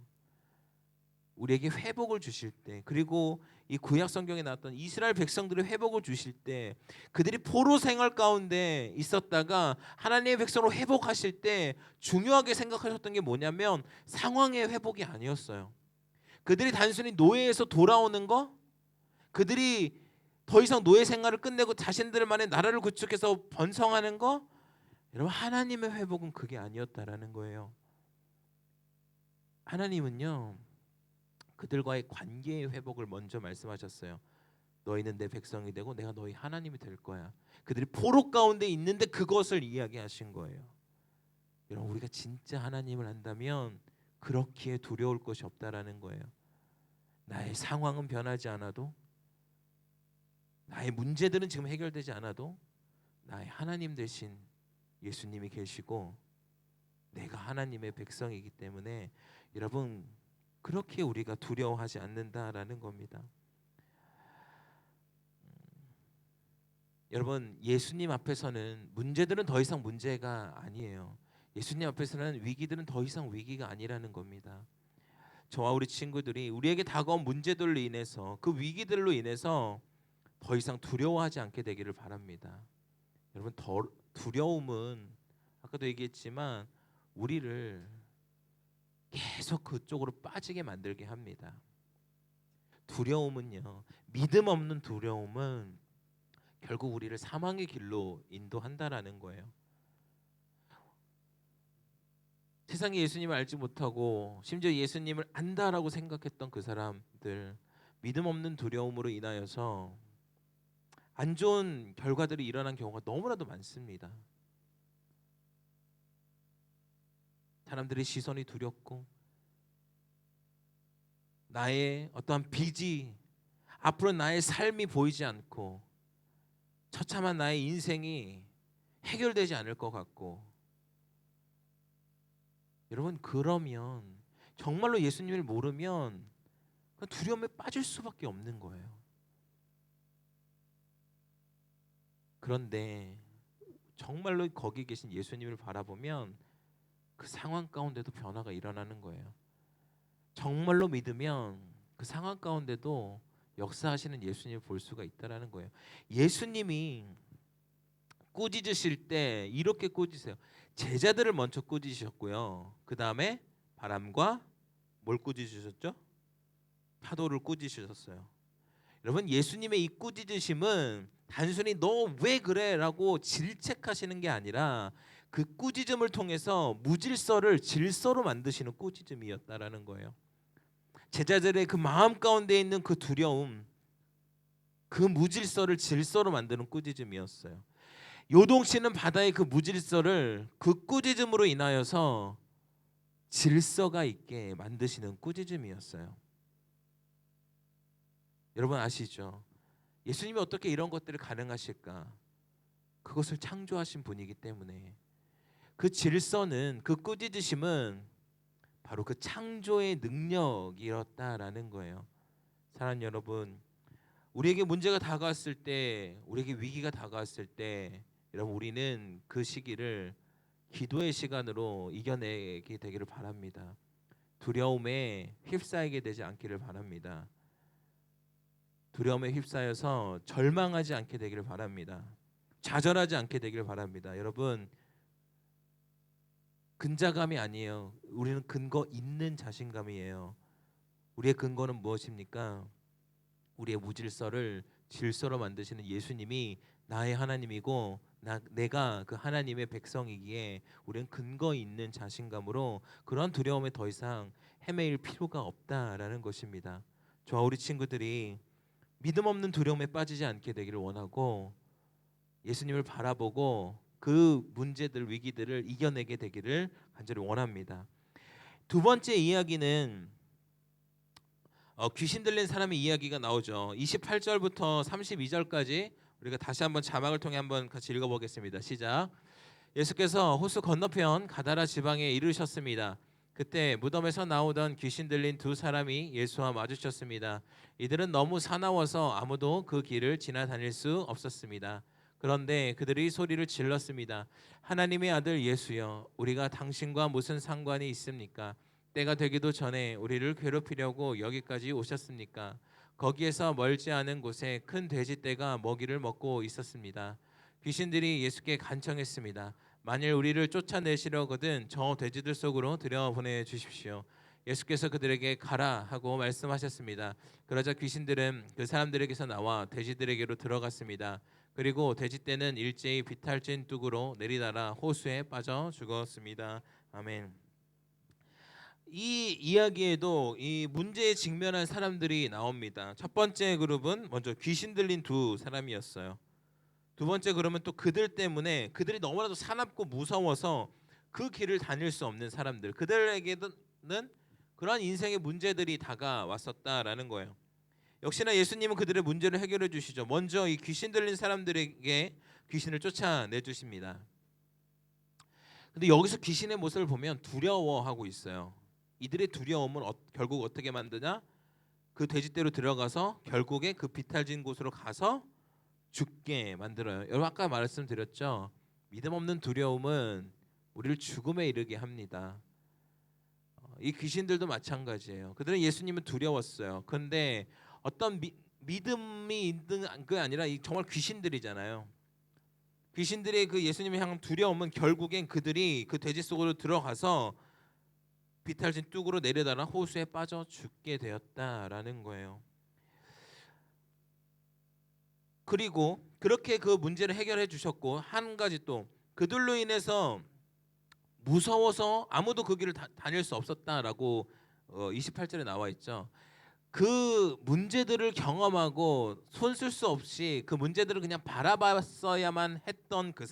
우리에게 회복을 주실 때, 그리고 이 구약 성경에 나왔던 이스라엘 백성들의 회복을 주실 때, 그들이 포로 생활 가운데 있었다가 하나님의 백성으로 회복하실 때 중요하게 생각하셨던 게 뭐냐면 상황의 회복이 아니었어요. 그들이 단순히 노예에서 돌아오는 거, 그들이 더 이상 노예 생활을 끝내고 자신들만의 나라를 구축해서 번성하는 거, 여러분 하나님의 회복은 그게 아니었다라는 거예요. 하나님은요, 그들과의 관계의 회복을 먼저 말씀하셨어요. 너희는 내 백성이 되고 내가 너희 하나님이 될 거야. 그들이 포로 가운데 있는데 그것을 이야기하신 거예요. 여러분 우리가 진짜 하나님을 안다면 그렇기에 두려울 것이 없다라는 거예요. 나의 상황은 변하지 않아도, 나의 문제들은 지금 해결되지 않아도 나의 하나님 되신 예수님이 계시고 내가 하나님의 백성이기 때문에 여러분 그렇게 우리가 두려워하지 않는다라는 겁니다. 여러분 예수님 앞에서는 문제들은 더 이상 문제가 아니에요. 예수님 앞에서는 위기들은 더 이상 위기가 아니라는 겁니다. 저와 우리 친구들이 우리에게 다가온 문제들로 인해서, 그 위기들로 인해서 더 이상 두려워하지 않게 되기를 바랍니다. 여러분 두려움은 아까도 얘기했지만 우리를 계속 그쪽으로 빠지게 만들게 합니다. 두려움은요, 믿음 없는 두려움은 결국 우리를 사망의 길로 인도한다라는 거예요. 세상에 예수님을 알지 못하고 심지어 예수님을 안다라고 생각했던 그 사람들, 믿음 없는 두려움으로 인하여서 안 좋은 결과들이 일어난 경우가 너무나도 많습니다. 사람들의 시선이 두렵고 나의 어떠한 빚이, 앞으로 나의 삶이 보이지 않고 처참한 나의 인생이 해결되지 않을 것 같고, 여러분 그러면 정말로 예수님을 모르면 두려움에 빠질 수밖에 없는 거예요. 그런데 정말로 거기 계신 예수님을 바라보면 그 상황 가운데도 변화가 일어나는 거예요. 정말로 믿으면 그 상황 가운데도 역사하시는 예수님을 볼 수가 있다라는 거예요. 예수님이 꾸짖으실 때 이렇게 꾸짖으세요. 제자들을 먼저 꾸짖으셨고요. 그 다음에 바람과 뭘 꾸짖으셨죠? 파도를 꾸짖으셨어요. 여러분 예수님의 이 꾸짖으심은 단순히 너 왜 그래라고 질책하시는 게 아니라 그 꾸짖음을 통해서 무질서를 질서로 만드시는 꾸짖음이었다라는 거예요. 제자들의 그 마음 가운데 있는 그 두려움, 그 무질서를 질서로 만드는 꾸짖음이었어요. 요동치는 바다의 그 무질서를 그 꾸짖음으로 인하여서 질서가 있게 만드시는 꾸짖음이었어요. 여러분 아시죠? 예수님이 어떻게 이런 것들을 가능하실까? 그것을 창조하신 분이기 때문에 그 질서는, 그 꾸짖으심은 바로 그 창조의 능력이었다라는 거예요. 사랑하는 여러분, 우리에게 문제가 다가왔을 때, 우리에게 위기가 다가왔을 때, 여러분 우리는 그 시기를 기도의 시간으로 이겨내게 되기를 바랍니다. 두려움에 휩싸이게 되지 않기를 바랍니다. 두려움에 휩싸여서 절망하지 않게 되기를 바랍니다. 좌절하지 않게 되기를 바랍니다. 여러분 근자감이 아니에요. 우리는 근거 있는 자신감이에요. 우리의 근거는 무엇입니까? 우리의 무질서를 질서로 만드시는 예수님이 나의 하나님이고 내가 그 하나님의 백성이기에 우리는 근거 있는 자신감으로 그런 두려움에 더 이상 헤매일 필요가 없다라는 것입니다. 저와 우리 친구들이 믿음 없는 두려움에 빠지지 않게 되기를 원하고 예수님을 바라보고 그 문제들, 위기들을 이겨내게 되기를 간절히 원합니다. 두 번째 이야기는 귀신 들린 사람의 이야기가 나오죠. 28절부터 32절까지 우리가 다시 한번 자막을 통해 한번 같이 읽어보겠습니다. 시작. 예수께서 호수 건너편 가다라 지방에 이르셨습니다. 그때 무덤에서 나오던 귀신 들린 두 사람이 예수와 마주쳤습니다. 이들은 너무 사나워서 아무도 그 길을 지나다닐 수 없었습니다. 그런데 그들이 소리를 질렀습니다. 하나님의 아들 예수여, 우리가 당신과 무슨 상관이 있습니까? 때가 되기도 전에 우리를 괴롭히려고 여기까지 오셨습니까? 거기에서 멀지 않은 곳에 큰 돼지떼가 먹이를 먹고 있었습니다. 귀신들이 예수께 간청했습니다. 만일 우리를 쫓아내시려거든 저 돼지들 속으로 들여보내 주십시오. 예수께서 그들에게 가라 하고 말씀하셨습니다. 그러자 귀신들은 그 사람들에게서 나와 돼지들에게로 들어갔습니다. 그리고 돼지떼는 일제히 비탈진 뚝으로 내리달아 호수에 빠져 죽었습니다. 아멘. 이 이야기에도 이 문제에 직면한 사람들이 나옵니다. 첫 번째 그룹은 먼저 귀신 들린 두 사람이었어요. 두 번째 그룹은 또 그들 때문에 그들이 너무나도 사납고 무서워서 그 길을 다닐 수 없는 사람들, 그들에게는 그러한 인생의 문제들이 다가왔었다라는 거예요. 역시나 예수님은 그들의 문제를 해결해 주시죠. 먼저 이 귀신 들린 사람들에게 귀신을 쫓아내 주십니다. 근데 여기서 귀신의 모습을 보면 두려워하고 있어요. 이들의 두려움은 결국 어떻게 만드냐? 그 돼지떼로 들어가서 결국에 그 비탈진 곳으로 가서 죽게 만들어요. 여러분 아까 말씀드렸죠. 믿음 없는 두려움은 우리를 죽음에 이르게 합니다. 이 귀신들도 마찬가지예요. 그들은 예수님은 두려웠어요. 그런데 어떤 믿음이 있는 게 아니라 정말 귀신들이잖아요. 귀신들의 그 예수님을 향한 두려움은 결국엔 그들이 그 돼지 속으로 들어가서 비탈진 뚝으로 내려다라 호수에 빠져 죽게 되었다라는 거예요. 그리고 그렇게 그 문제를 해결해 주셨고 한 가지 또 그들로 인해서 무서워서 아무도 그 길을 다닐 수 없었다라고 28절에 나와 있죠. 그 문제들을 경험하고 손쓸 수 없이 그 문제들을 그냥 바라봤어야만 했던 그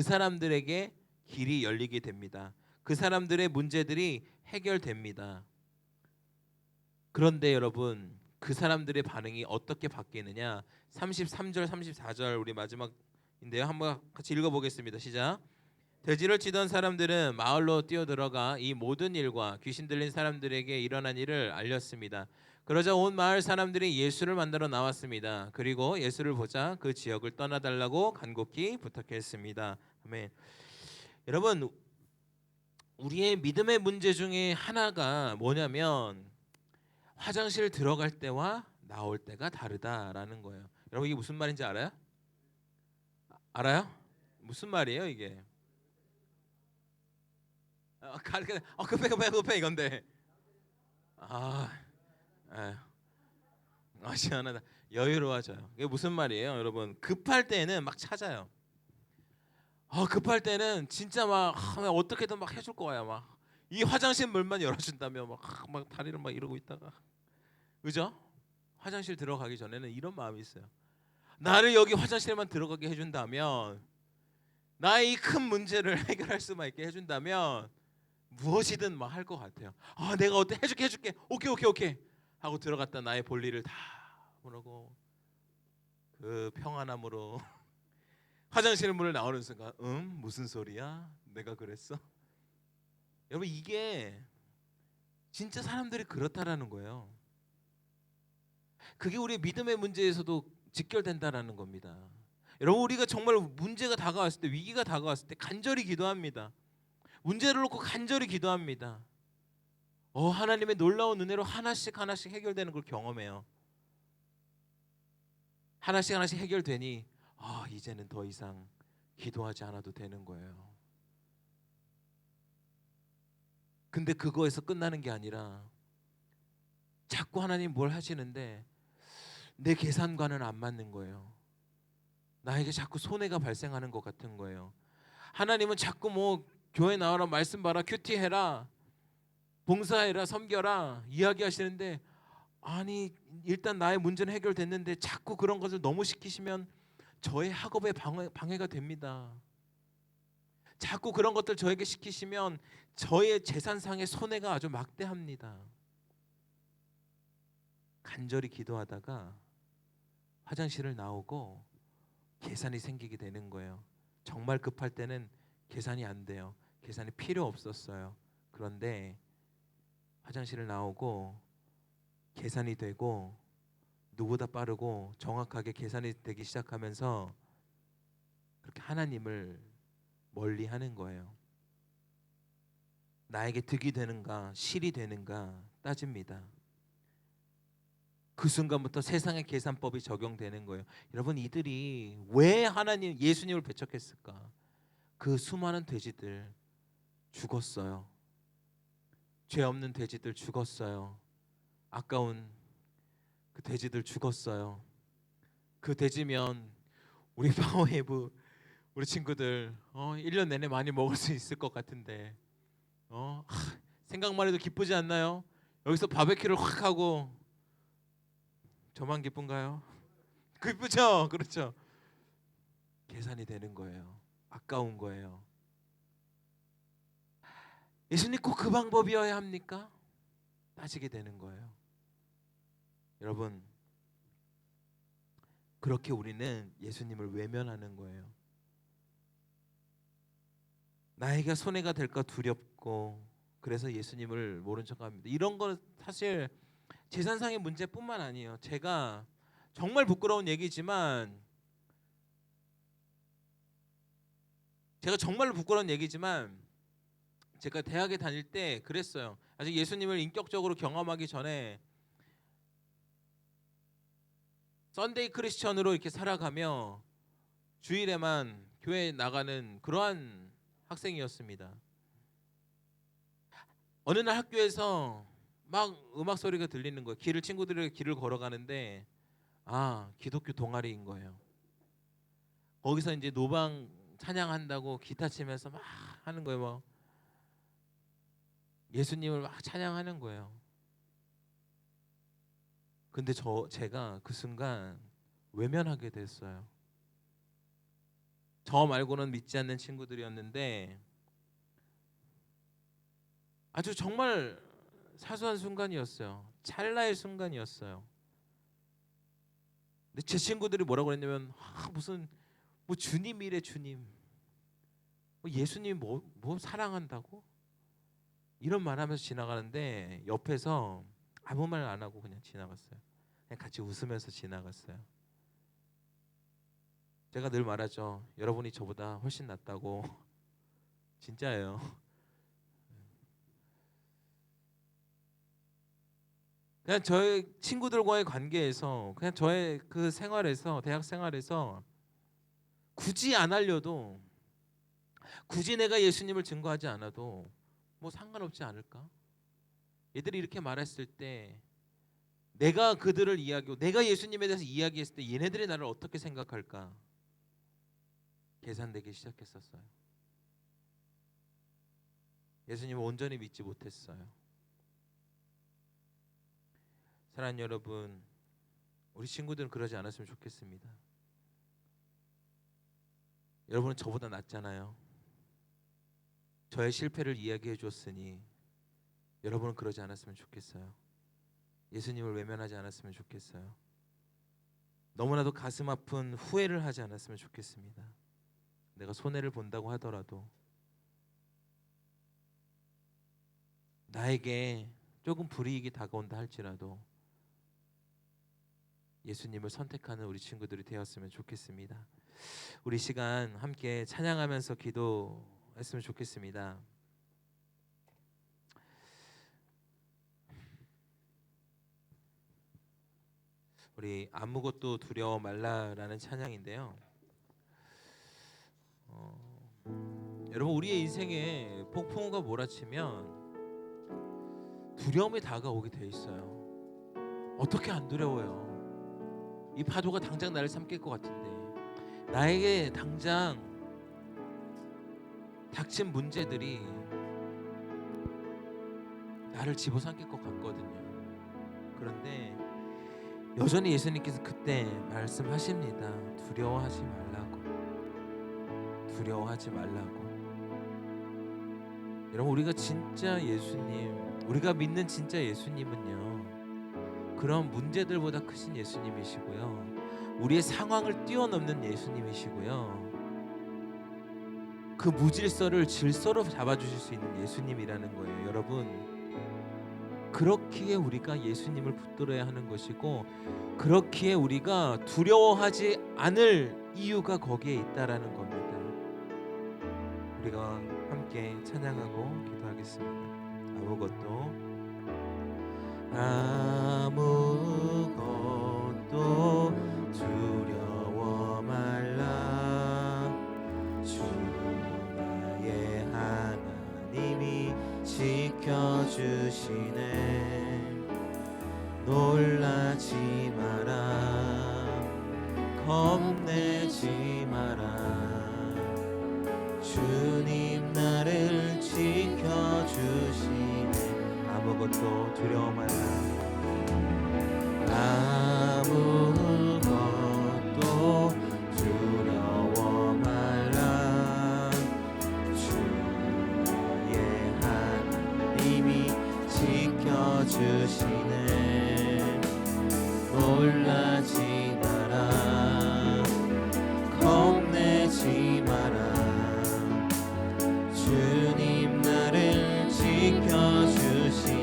사람들에게 길이 열리게 됩니다. 그 사람들의 문제들이 해결됩니다. 그런데 여러분 그 사람들의 반응이 어떻게 바뀌느냐? 33절 34절 우리 마지막인데요. 한번 같이 읽어보겠습니다. 시작. 돼지를 치던 사람들은 마을로 뛰어들어가 이 모든 일과 귀신 들린 사람들에게 일어난 일을 알렸습니다. 그러자 온 마을 사람들이 예수를 만나러 나왔습니다. 그리고 예수를 보자 그 지역을 떠나달라고 간곡히 부탁했습니다. 아멘. 여러분 우리의 믿음의 문제 중에 하나가 뭐냐면 화장실 들어갈 때와 나올 때가 다르다라는 거예요. 여러분 이게 무슨 말인지 알아요? 알아요? 무슨 말이에요 이게? 급해 이건데. 시원하다. 여유로워져요. 이게 무슨 말이에요, 여러분? 급할 때는 막 찾아요. 급할 때는 진짜 막 어떻게든 막 해줄 거야. 막 이 화장실 문만 열어준다면 막 다리를 막 이러고 있다가, 그죠? 화장실 들어가기 전에는 이런 마음이 있어요. 나를 여기 화장실만 들어가게 해준다면, 나의 이 큰 문제를 해결할 수만 있게 해준다면 무엇이든 막 할 것 같아요. 내가 어때 해줄게. 오케이 하고 들어갔다 나의 볼일을 다 모르고 그 평안함으로 화장실 문을 나오는 순간 무슨 소리야? 내가 그랬어? 여러분 이게 진짜 사람들이 그렇다라는 거예요. 그게 우리 믿음의 문제에서도 직결된다라는 겁니다. 여러분 우리가 정말 문제가 다가왔을 때, 위기가 다가왔을 때 간절히 기도합니다. 문제를 놓고 간절히 기도합니다. 하나님의 놀라운 은혜로 하나씩 해결되는 걸 경험해요. 하나씩 해결되니 이제는 더 이상 기도하지 않아도 되는 거예요. 근데 그거에서 끝나는 게 아니라 자꾸 하나님 뭘 하시는데 내 계산과는 안 맞는 거예요. 나에게 자꾸 손해가 발생하는 것 같은 거예요. 하나님은 자꾸 뭐 교회 나와라, 말씀 봐라, 큐티해라, 봉사해라, 섬겨라 이야기하시는데 아니 일단 나의 문제는 해결됐는데 자꾸 그런 것을 너무 시키시면 저의 학업에 방해가 됩니다. 자꾸 그런 것들 저에게 시키시면 저의 재산상의 손해가 아주 막대합니다. 간절히 기도하다가 화장실을 나오고 계산이 생기게 되는 거예요. 정말 급할 때는 계산이 안 돼요. 계산이 필요 없었어요. 그런데 화장실을 나오고 계산이 되고 누구보다 빠르고 정확하게 계산이 되기 시작하면서 그렇게 하나님을 멀리하는 거예요. 나에게 득이 되는가 실이 되는가 따집니다. 그 순간부터 세상의 계산법이 적용되는 거예요. 여러분, 이들이 왜 하나님 예수님을 배척했을까? 그 수많은 돼지들 죽었어요. 죄 없는 돼지들 죽었어요. 아까운 그 돼지들 죽었어요. 그 돼지면 우리 파워웨이브 우리 친구들 1년 내내 많이 먹을 수 있을 것 같은데 생각만 해도 기쁘지 않나요? 여기서 바베큐를 확 하고 저만 기쁜가요? 기쁘죠? 그렇죠. 계산이 되는 거예요. 아까운 거예요. 예수님 꼭 그 방법이어야 합니까? 따지게 되는 거예요. 여러분, 그렇게 우리는 예수님을 외면하는 거예요. 나에게 손해가 될까 두렵고 그래서 예수님을 모른 척합니다. 이런 건 사실 재산상의 문제뿐만 아니에요. 제가 정말 부끄러운 얘기지만 제가 대학에 다닐 때 그랬어요. 아직 예수님을 인격적으로 경험하기 전에 썬데이 크리스천으로 이렇게 살아가며 주일에만 교회에 나가는 그러한 학생이었습니다. 어느 날 학교에서 막 음악 소리가 들리는 거예요. 친구들이 길을 걸어가는데 기독교 동아리인 거예요. 거기서 이제 노방 찬양한다고 기타 치면서 막 하는 거예요. 막 예수님을 막 찬양하는 거예요. 근데 제가 그 순간 외면하게 됐어요. 저 말고는 믿지 않는 친구들이었는데 아주 정말 사소한 순간이었어요. 찰나의 순간이었어요. 근데 제 친구들이 뭐라고 그랬냐면 무슨 주님이래 주님. 예수님 뭐 사랑한다고? 이런 말하면서 지나가는데 옆에서 아무 말 안 하고 그냥 지나갔어요. 그냥 같이 웃으면서 지나갔어요. 제가 늘 말하죠. 여러분이 저보다 훨씬 낫다고. 진짜예요. 그냥 저의 친구들과의 관계에서 그냥 저의 그 생활에서 대학 생활에서 굳이 안 하려도 굳이 내가 예수님을 증거하지 않아도 뭐 상관없지 않을까? 얘들이 이렇게 말했을 때 내가 그들을 이야기하고 내가 예수님에 대해서 이야기했을 때 얘네들이 나를 어떻게 생각할까? 계산되기 시작했었어요. 예수님을 온전히 믿지 못했어요. 사랑하는 여러분, 우리 친구들은 그러지 않았으면 좋겠습니다. 여러분은 저보다 낫잖아요. 저의 실패를 이야기해 줬으니 여러분은 그러지 않았으면 좋겠어요. 예수님을 외면하지 않았으면 좋겠어요. 너무나도 가슴 아픈 후회를 하지 않았으면 좋겠습니다. 내가 손해를 본다고 하더라도 나에게 조금 불이익이 다가온다 할지라도 예수님을 선택하는 우리 친구들이 되었으면 좋겠습니다. 우리 시간 함께 찬양하면서 기도했으면 좋겠습니다. 우리 아무것도 두려워 말라라는 찬양인데요. 여러분, 우리의 인생에 폭풍우가 몰아치면 두려움이 다가오게 돼 있어요. 어떻게 안 두려워요? 이 파도가 당장 나를 삼킬 것 같은데 나에게 당장 닥친 문제들이 나를 집어삼킬 것 같거든요. 그런데 여전히 예수님께서 그때 말씀하십니다. 두려워하지 말라고. 두려워하지 말라고. 여러분, 우리가 진짜 예수님, 우리가 믿는 진짜 예수님은요, 그런 문제들보다 크신 예수님이시고요, 우리의 상황을 뛰어넘는 예수님이시고요, 그 무질서를 질서로 잡아주실 수 있는 예수님이라는 거예요. 여러분, 그렇기에 우리가 예수님을 붙들어야 하는 것이고, 그렇기에 우리가 두려워하지 않을 이유가 거기에 있다라는 겁니다. 우리가 함께 찬양하고 기도하겠습니다. 아무것도 두려워 말라. 주 나의 하나님이 지켜주시네. 놀라지 마라. 겁내지 마라. 주님 나를 지켜주시네. 아무것도 두려워 말라. 아무것도 두려워 말라. 주 나의 하나님이 지켜주시네. 놀라지 마라. 겁내지 마라. 주님 나를 지켜주시네.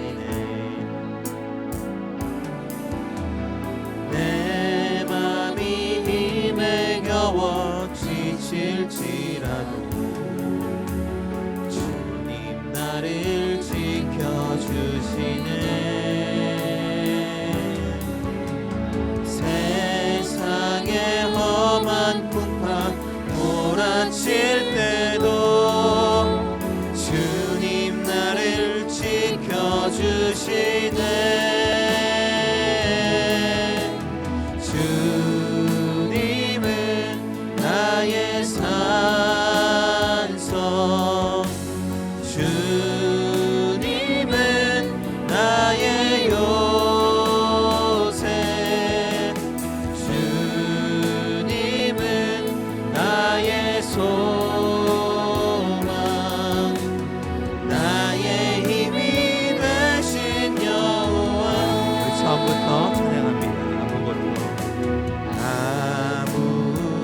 내 맘이 힘에 겨워 지칠지라도 주님 나를 지켜주시네. 세상의 험한 풍파 몰아칠 때도 주님 나를 지켜주시네. 주님은 나의 산성, 주님은 나의 요새, 주님은 나의 소망, 나의 힘이 되신 여호와. 우리 처음부터 찬양합니다.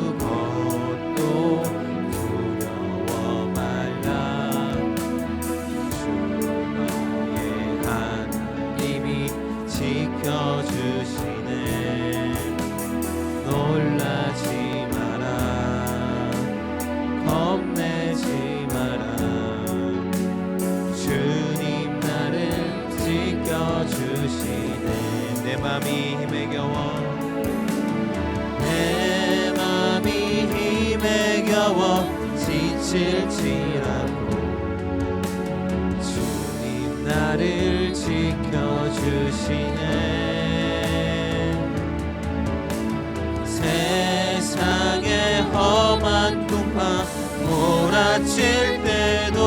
아무것도 두려워 말라. 주 너의 하나님이 지켜주시네. 놀라지 마라. 겁내지 마라. 주님 나를 지켜주시네. 내 맘이 힘에 겨워, 내 맘이 힘에 겨워 지칠지라도 주님 나를 지켜주시네. 세상의 험한 풍파 몰아칠 때도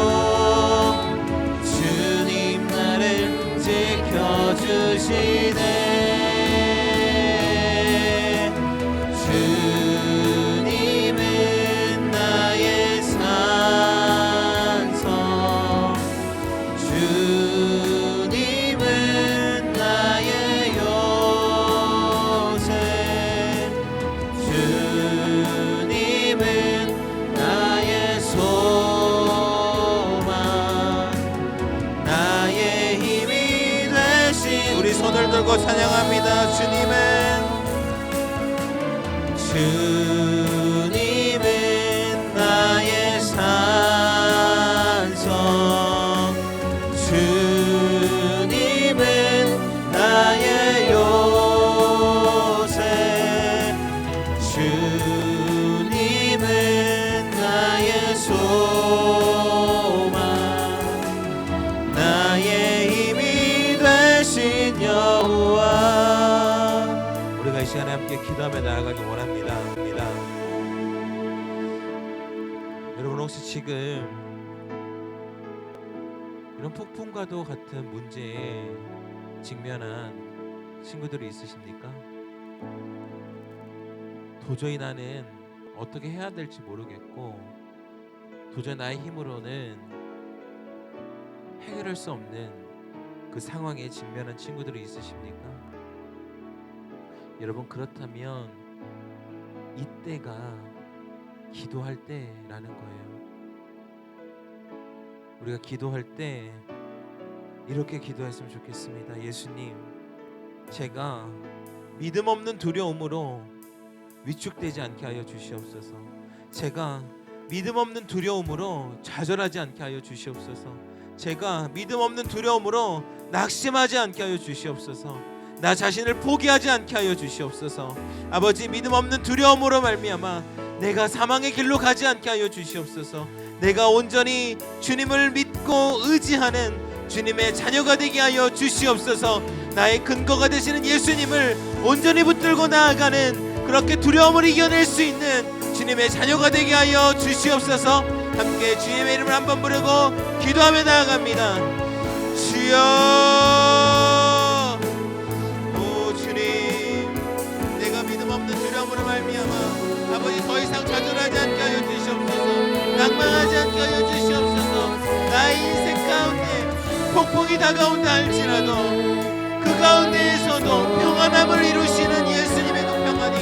주님 나를 지켜주시네. 주님은 나의 산성, 주님은 나의 요새, 주님은 나의 소망, 나의 힘이 되신. 우리 손을 들고 찬양합니다. 주님은 나의 산성, 주님은 나의 요새, 주님은 나의 소망, 나의 힘이 되신 여호와. 우리가 이 시간에 함께 기도하며 나아가기 원합니다. 여러분, 혹시 지금 이런 폭풍과도 같은 문제에 직면한 친구들이 있으십니까? 도저히 나는 어떻게 해야 될지 모르겠고 도저히 나의 힘으로는 해결할 수 없는 그 상황에 직면한 친구들이 있으십니까? 여러분, 그렇다면 이때가 기도할 때라는 거예요. 우리가 기도할 때 이렇게 기도했으면 좋겠습니다. 예수님, 제가 믿음 없는 두려움으로 위축되지 않게 하여 주시옵소서. 제가 믿음 없는 두려움으로 좌절하지 않게 하여 주시옵소서. 제가 믿음 없는 두려움으로 낙심하지 않게 하여 주시옵소서. 나 자신을 포기하지 않게 하여 주시옵소서. 아버지, 믿음 없는 두려움으로 말미암아 내가 사망의 길로 가지 않게 하여 주시옵소서. 내가 온전히 주님을 믿고 의지하는 주님의 자녀가 되게 하여 주시옵소서. 나의 근거가 되시는 예수님을 온전히 붙들고 나아가는, 그렇게 두려움을 이겨낼 수 있는 주님의 자녀가 되게 하여 주시옵소서. 함께 주님의 이름을 한번 부르고 기도하며 나아갑니다. 주여, 오 주님, 내가 믿음 없는 두려움으로 말미암아 아버지 더 이상 좌절하지 않게 하여 주시옵소서. 낭망하지 않게 하여 주시옵소서. 나의 인생 가운데 폭풍이 다가온다 할지라도 그 가운데에서도 평안함을 이루시는 예수님의 그 평안이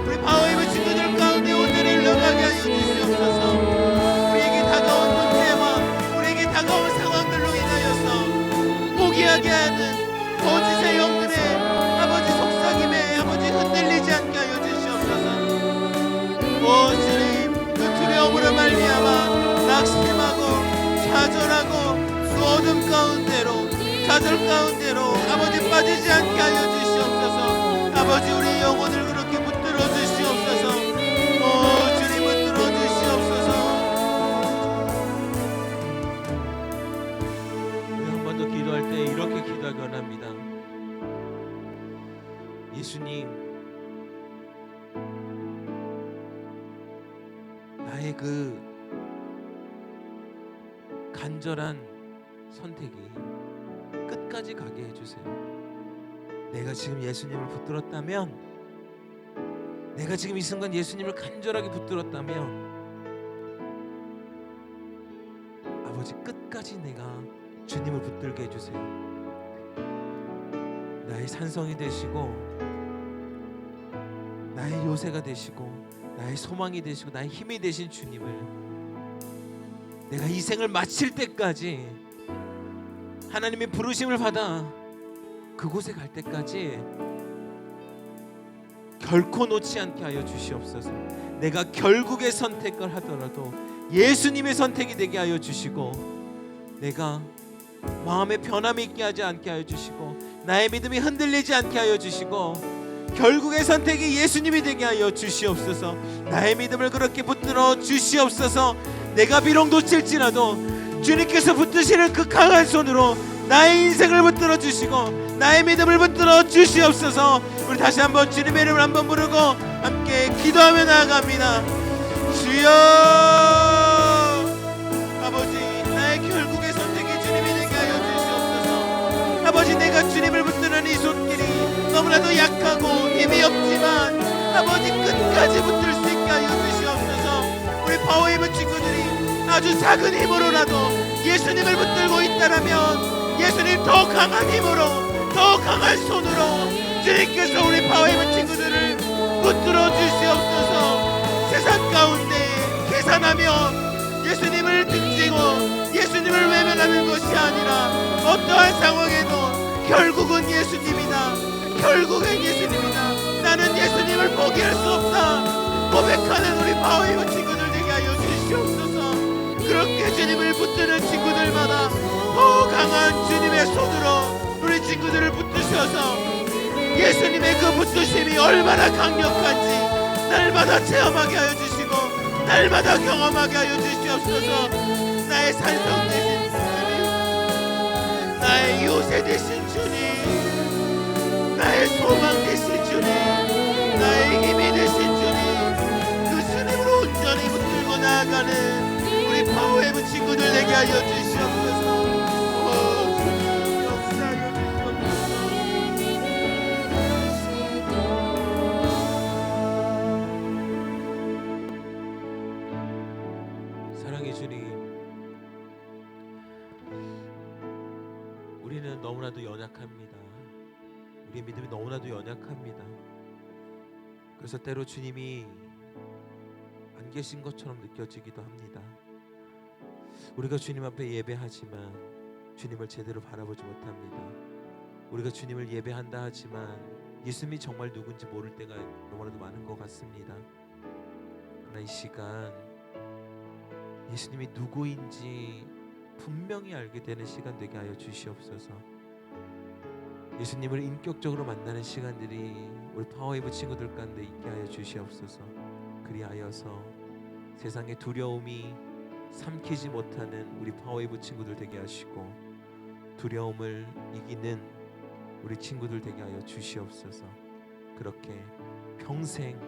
우리 파워웨이브 친구들 가운데 온전히 흘러가게 하여 주시옵소서. 우리에게 다가온 문제와 우리에게 다가온 상황들로 인하여서 포기하게 하는 거짓의 영들의 아버지 속삭임에 아버지 흔들리지 않게 하여 주시옵소서. 오 주님, 그 두려움으로 말미암아 낙심하고 좌절하고 그 어둠 가운데로, 좌절 가운데로 아버지 빠지지 않게 하여 주시옵소서. 아버지, 우리 영혼을 그렇게 붙들어 주시옵소서. 오 주님, 붙들어 주시옵소서. 우리 한 번 더 기도할 때 이렇게 기도하기 원합니다. 예수님, 나의 그 간절한 선택이 끝까지 가게 해주세요. 내가 지금 예수님을 붙들었다면, 내가 지금 이 순간 예수님을 간절하게 붙들었다면 아버지, 끝까지 내가 주님을 붙들게 해주세요. 나의 산성이 되시고 나의 요새가 되시고 나의 소망이 되시고 나의 힘이 되신 주님을 내가 이 생을 마칠 때까지, 하나님의 부르심을 받아 그곳에 갈 때까지 결코 놓지 않게 하여 주시옵소서. 내가 결국의 선택을 하더라도 예수님의 선택이 되게 하여 주시고, 내가 마음의 변함이 있게 하지 않게 하여 주시고, 나의 믿음이 흔들리지 않게 하여 주시고, 결국의 선택이 예수님이 되게 하여 주시옵소서. 나의 믿음을 그렇게 붙들어 주시옵소서. 내가 비록 놓칠지라도 주님께서 붙드시는 그 강한 손으로 나의 인생을 붙들어 주시고 나의 믿음을 붙들어 주시옵소서. 우리 다시 한번 주님의 이름을 한번 부르고 함께 기도하며 나아갑니다. 주여, 아버지, 나의 결국의 선택이 주님이 되게 하여 주시옵소서. 아버지, 내가 주님을 붙드는 이 손길이 너무나도 약하고 힘이 없지만 아버지, 끝까지 붙들 수 있게 하여 주시옵소서. 우리 파워웨이브 친구들이 아주 작은 힘으로라도 예수님을 붙들고 있다라면 예수님 더 강한 힘으로, 더 강한 손으로 주님께서 우리 파워웨이브 친구들을 붙들어 주시옵소서. 세상 가운데 계산하며 예수님을 등지고 예수님을 외면하는 것이 아니라 어떠한 상황에도 결국은 예수님이다, 결국은 예수님이다, 나는 예수님을 포기할 수 없다 고백하는 우리 파워웨이브 친구들 되게 하여 주시옵소서. 그렇게 주님을 붙드는 친구들마다 더 강한 주님의 손으로 우리 친구들을 붙드셔서 예수님의 그 붙드심이 얼마나 강력한지 날마다 체험하게 하여 주시고 날마다 경험하게 하여 주시옵소서. 나의 산성 되신 주님, 나의 요새 되신 주님, 나의 소망 되신 주님, 나의 힘이 되신 주님, 그 주님으로 온전히 붙들고 나아가는 우리 파워웨이브 친구들 되게 하여 주시옵소서. 오 주님, 역사하여 주시옵소서. 우리는 너무나도 연약합니다. 우리의 믿음이 너무나도 연약합니다. 그래서 때로 주님이 안 계신 것처럼 느껴지기도 합니다. 우리가 주님 앞에 예배하지만 주님을 제대로 바라보지 못합니다. 우리가 주님을 예배한다 하지만 예수님이 정말 누군지 모를 때가 너무나도 많은 것 같습니다. 그러나 이 시간 예수님이 누구인지 분명히 알게 되는 시간 되게 하여 주시옵소서. 예수님을 인격적으로 만나는 시간들이 우리 파워웨이브 친구들 가운데 있게 하여 주시옵소서. 그리하여서 세상의 두려움이 삼키지 못하는 우리 파워웨이브 친구들 되게 하시고 두려움을 이기는 우리 친구들 되게 하여 주시옵소서. 그렇게 평생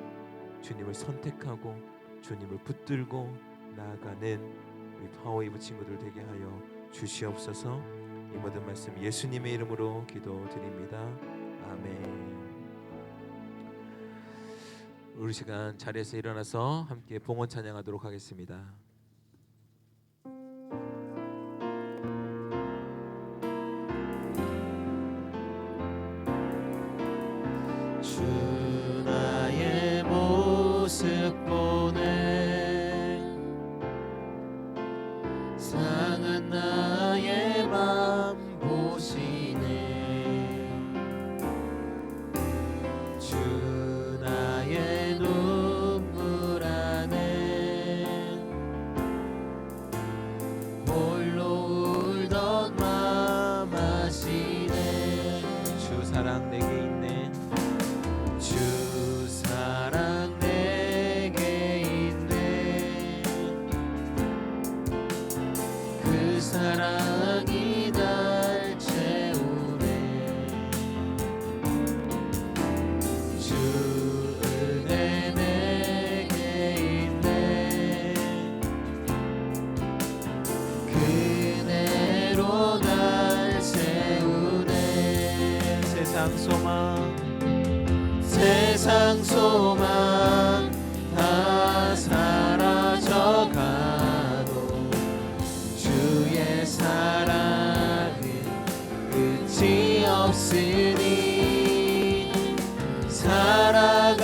주님을 선택하고 주님을 붙들고 나아가는 우리 파워웨이브 친구들 되게 하여 주시옵소서. 이 모든 말씀 예수님의 이름으로 기도드립니다. 아멘. 우리 시간 자리에서 일어나서 함께 봉헌 찬양하도록 하겠습니다. 주 나의 모습 보네 상한 나의 맘 보시네 주 나의 눈물 안에 홀로 울던 맘 아시네 주 사랑 내게 있네. 주 사랑 내게 있네 그 사랑이 날 채우네 주 은혜 내게 있네 그 은혜로 날 채우네 세상 소망 세상 소망 다 사라져가도 주의 사랑은 끝이 없으니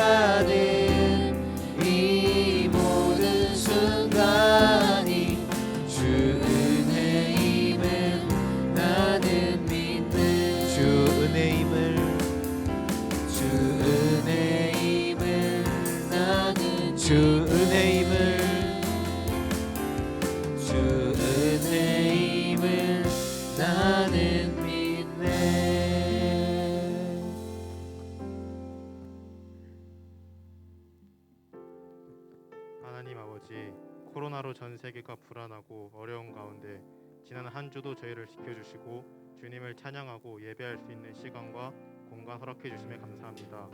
살아가는 이 모든 순간이 주 은혜임을 나는 믿는 주 은혜임을 주 은혜임을 나는 주 은혜임을 주 은혜임을 나는 믿네. 하나님 아버지, 코로나로 전 세계가 불안하고 어려운 가운데 지난 한 주도 저희를 지켜주시고 주님을 찬양하고 예배할 수 있는 시간과 공간 허락해 주심에 감사합니다.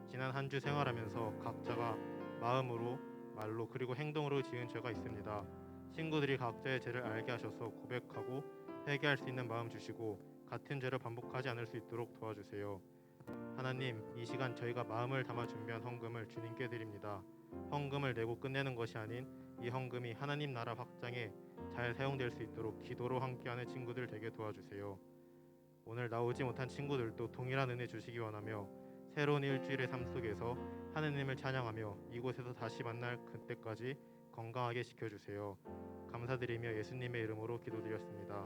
지난 한 주 생활하면서 각자가 마음으로, 말로 그리고 행동으로 지은 죄가 있습니다. 친구들이 각자의 죄를 알게 하셔서 고백하고 회개할 수 있는 마음 주시고 같은 죄를 반복하지 않을 수 있도록 도와주세요. 하나님, 이 시간 저희가 마음을 담아 준비한 헌금을 주님께 드립니다. 헌금을 내고 끝내는 것이 아닌 이 헌금이 하나님 나라 확장에 잘 사용될 수 있도록 기도로 함께하는 친구들 되게 도와주세요. 오늘 나오지 못한 친구들도 동일한 은혜 주시기 원하며 새로운 일주일의 삶 속에서 하느님을 찬양하며 이곳에서 다시 만날 그때까지 건강하게 지켜주세요. 감사드리며 예수님의 이름으로 기도드렸습니다.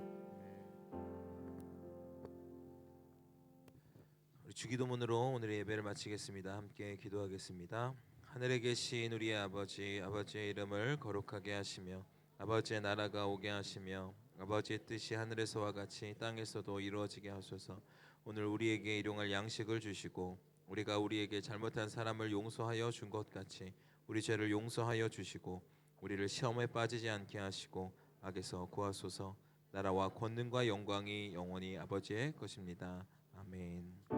우리 주기도문으로 오늘의 예배를 마치겠습니다. 함께 기도하겠습니다. 하늘에 계신 우리의 아버지, 아버지의 이름을 거룩하게 하시며 아버지의 나라가 오게 하시며 아버지의 뜻이 하늘에서와 같이 땅에서도 이루어지게 하소서. 오늘 우리에게 일용할 양식을 주시고 우리가 우리에게 잘못한 사람을 용서하여 준 것 같이 우리 죄를 용서하여 주시고 우리를 시험에 빠지지 않게 하시고 악에서 구하소서. 나라와 권능과 영광이 영원히 아버지의 것입니다. 아멘.